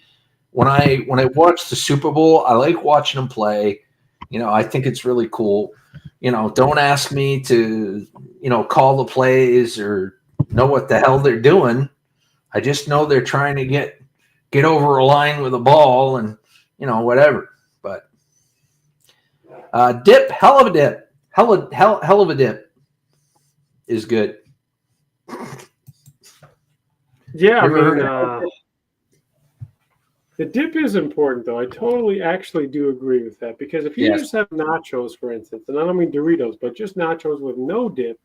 when I watch the Super Bowl, I like watching them play. I think it's really cool. Don't ask me to call the plays or know what the hell they're doing. I just know they're trying to get over a line with a ball and, whatever. But dip, hell of a dip. Hell of a dip is good. Yeah, I mean, the dip is important, though. I totally actually do agree with that. Because if you just have nachos, for instance, and I don't mean Doritos, but just nachos with no dip,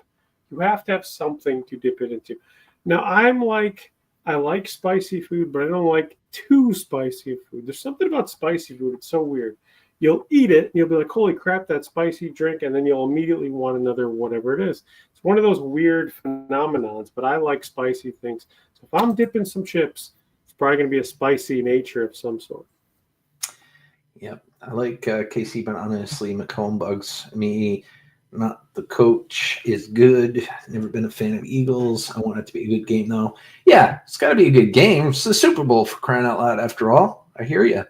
you have to have something to dip it into. Now, I like spicy food, but I don't like too spicy food. There's something about spicy food. It's so weird. You'll eat it, and you'll be like, holy crap, that spicy drink, and then you'll immediately want another whatever it is. It's one of those weird phenomenons, but I like spicy things. So if I'm dipping some chips, it's probably going to be a spicy nature of some sort. Yep. I like KC, but honestly, McComb bugs me. Not the coach is good. Never been a fan of Eagles. I want it to be a good game, though. Yeah, it's got to be a good game. It's the Super Bowl, for crying out loud, after all. I hear you.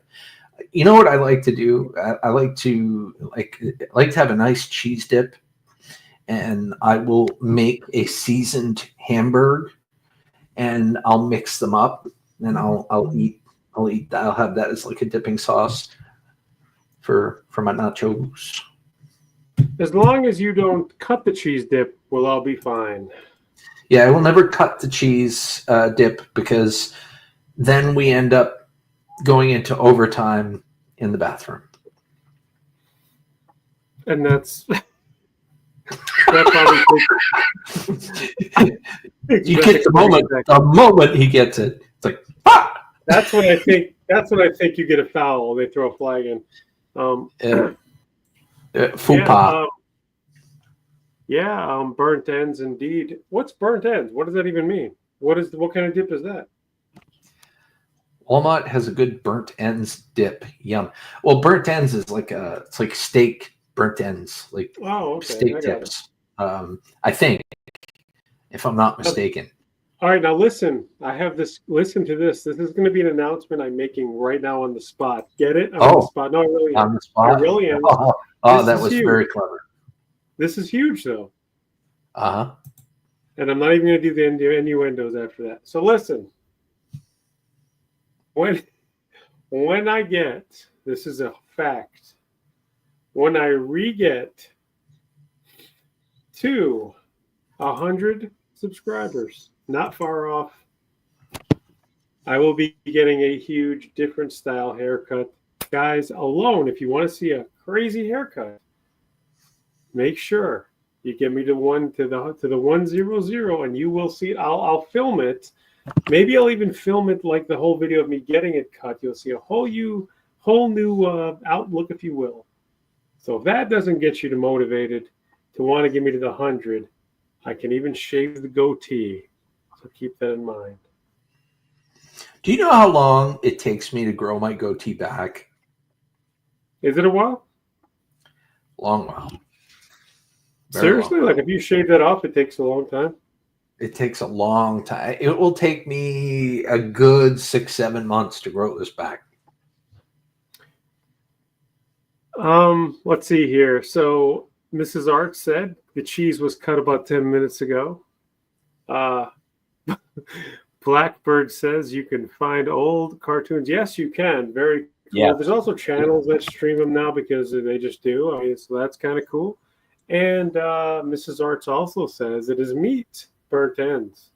You know what I like to do? I like to have a nice cheese dip, and I will make a seasoned hamburger, and I'll mix them up, and I'll have that as like a dipping sauce for my nachos. As long as you don't cut the cheese dip, we'll all be fine. Yeah, I will never cut the cheese dip, because then we end up going into overtime in the bathroom. And that's probably you get the moment he gets it. It's like, ah! That's when I think you get a foul. They throw a flag in. Faux pas. Burnt ends indeed. What's burnt ends? What does that even mean? What kind of dip is that? Walmart has a good burnt ends dip. Yum. Well, burnt ends is it's like steak burnt ends, like steak dips. I think, if I'm not mistaken. All right, now listen. I have this. Listen to this. This is going to be an announcement I'm making right now on the spot. Get it? I'm on the spot. No, I really am. On the spot. I really am. That was huge. Very clever. This is huge, though. Uh-huh. And I'm not even going to do the innuendos after that. So listen. When I get, this is a fact, when I re-get to 100 subscribers, not far off, I will be getting a huge different style haircut. Guys, alone, if you want to see a crazy haircut, make sure you get me to the 100, and you will see it. I'll film it. Maybe I'll even film it like the whole video of me getting it cut. You'll see a whole new outlook, if you will. So if that doesn't get you motivated to want to get me to the 100, I can even shave the goatee. So keep that in mind. Do you know how long it takes me to grow my goatee back? Is it a while? Long while. Seriously? Like if you shave that off, it takes a long time? It takes a long time. It will take me a good 6-7 months to grow this back. Let's see here. So Mrs. Art said the cheese was cut about 10 minutes ago. Blackbird says you can find old cartoons. Yes, you can. Very cool. Yeah. There's also channels that stream them now because they just do. I mean, so that's kind of cool. And Mrs. Arts also says it is meat. Burnt ends.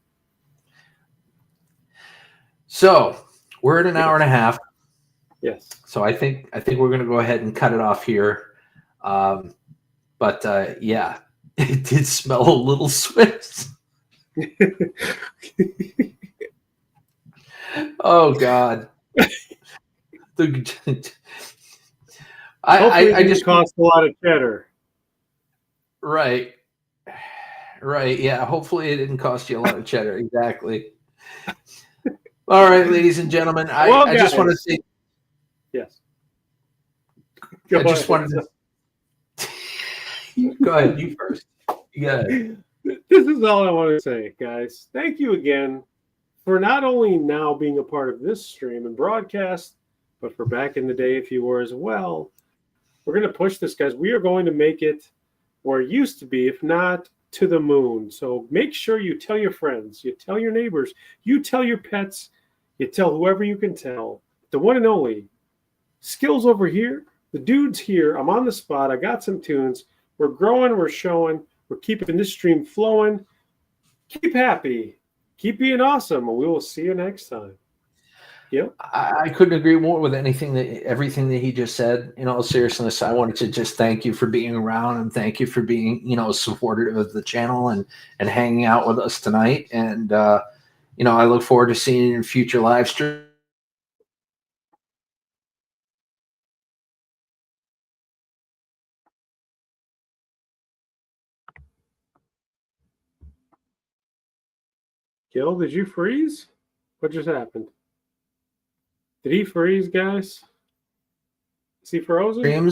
So we're at an hour and a half. Yes. So I think we're going to go ahead and cut it off here. But yeah, it did smell a little Swiss. Oh God. I just cost a lot of cheddar. Right. Right. Yeah. Hopefully it didn't cost you a lot of cheddar. Exactly. All right, ladies and gentlemen. I just want to say. Yes. I just wanted to. Go ahead. You first. Yeah. This is all I want to say, guys. Thank you again for not only now being a part of this stream and broadcast, but for back in the day, if you were as well. We're going to push this, guys. We are going to make it where it used to be, if not to the moon. So make sure you tell your friends, you tell your neighbors, you tell your pets, you tell whoever you can tell. The one and only Skillz over here, the dude's here. I'm on the spot. I got some tunes. We're growing. We're showing. We're keeping this stream flowing. Keep happy. Keep being awesome. And we will see you next time. Yep. I couldn't agree more with everything that he just said. In all seriousness, I wanted to just thank you for being around and thank you for being, supportive of the channel and hanging out with us tonight. And, I look forward to seeing you in future live streams. Gil, did you freeze? What just happened? Did he freeze, guys? Is he frozen?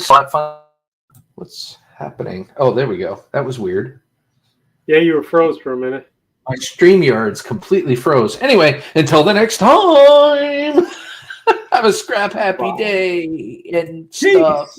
What's happening? Oh, there we go. That was weird. Yeah, you were froze for a minute. My StreamYard's completely froze. Anyway, until the next time, have a scrap happy day and stuff.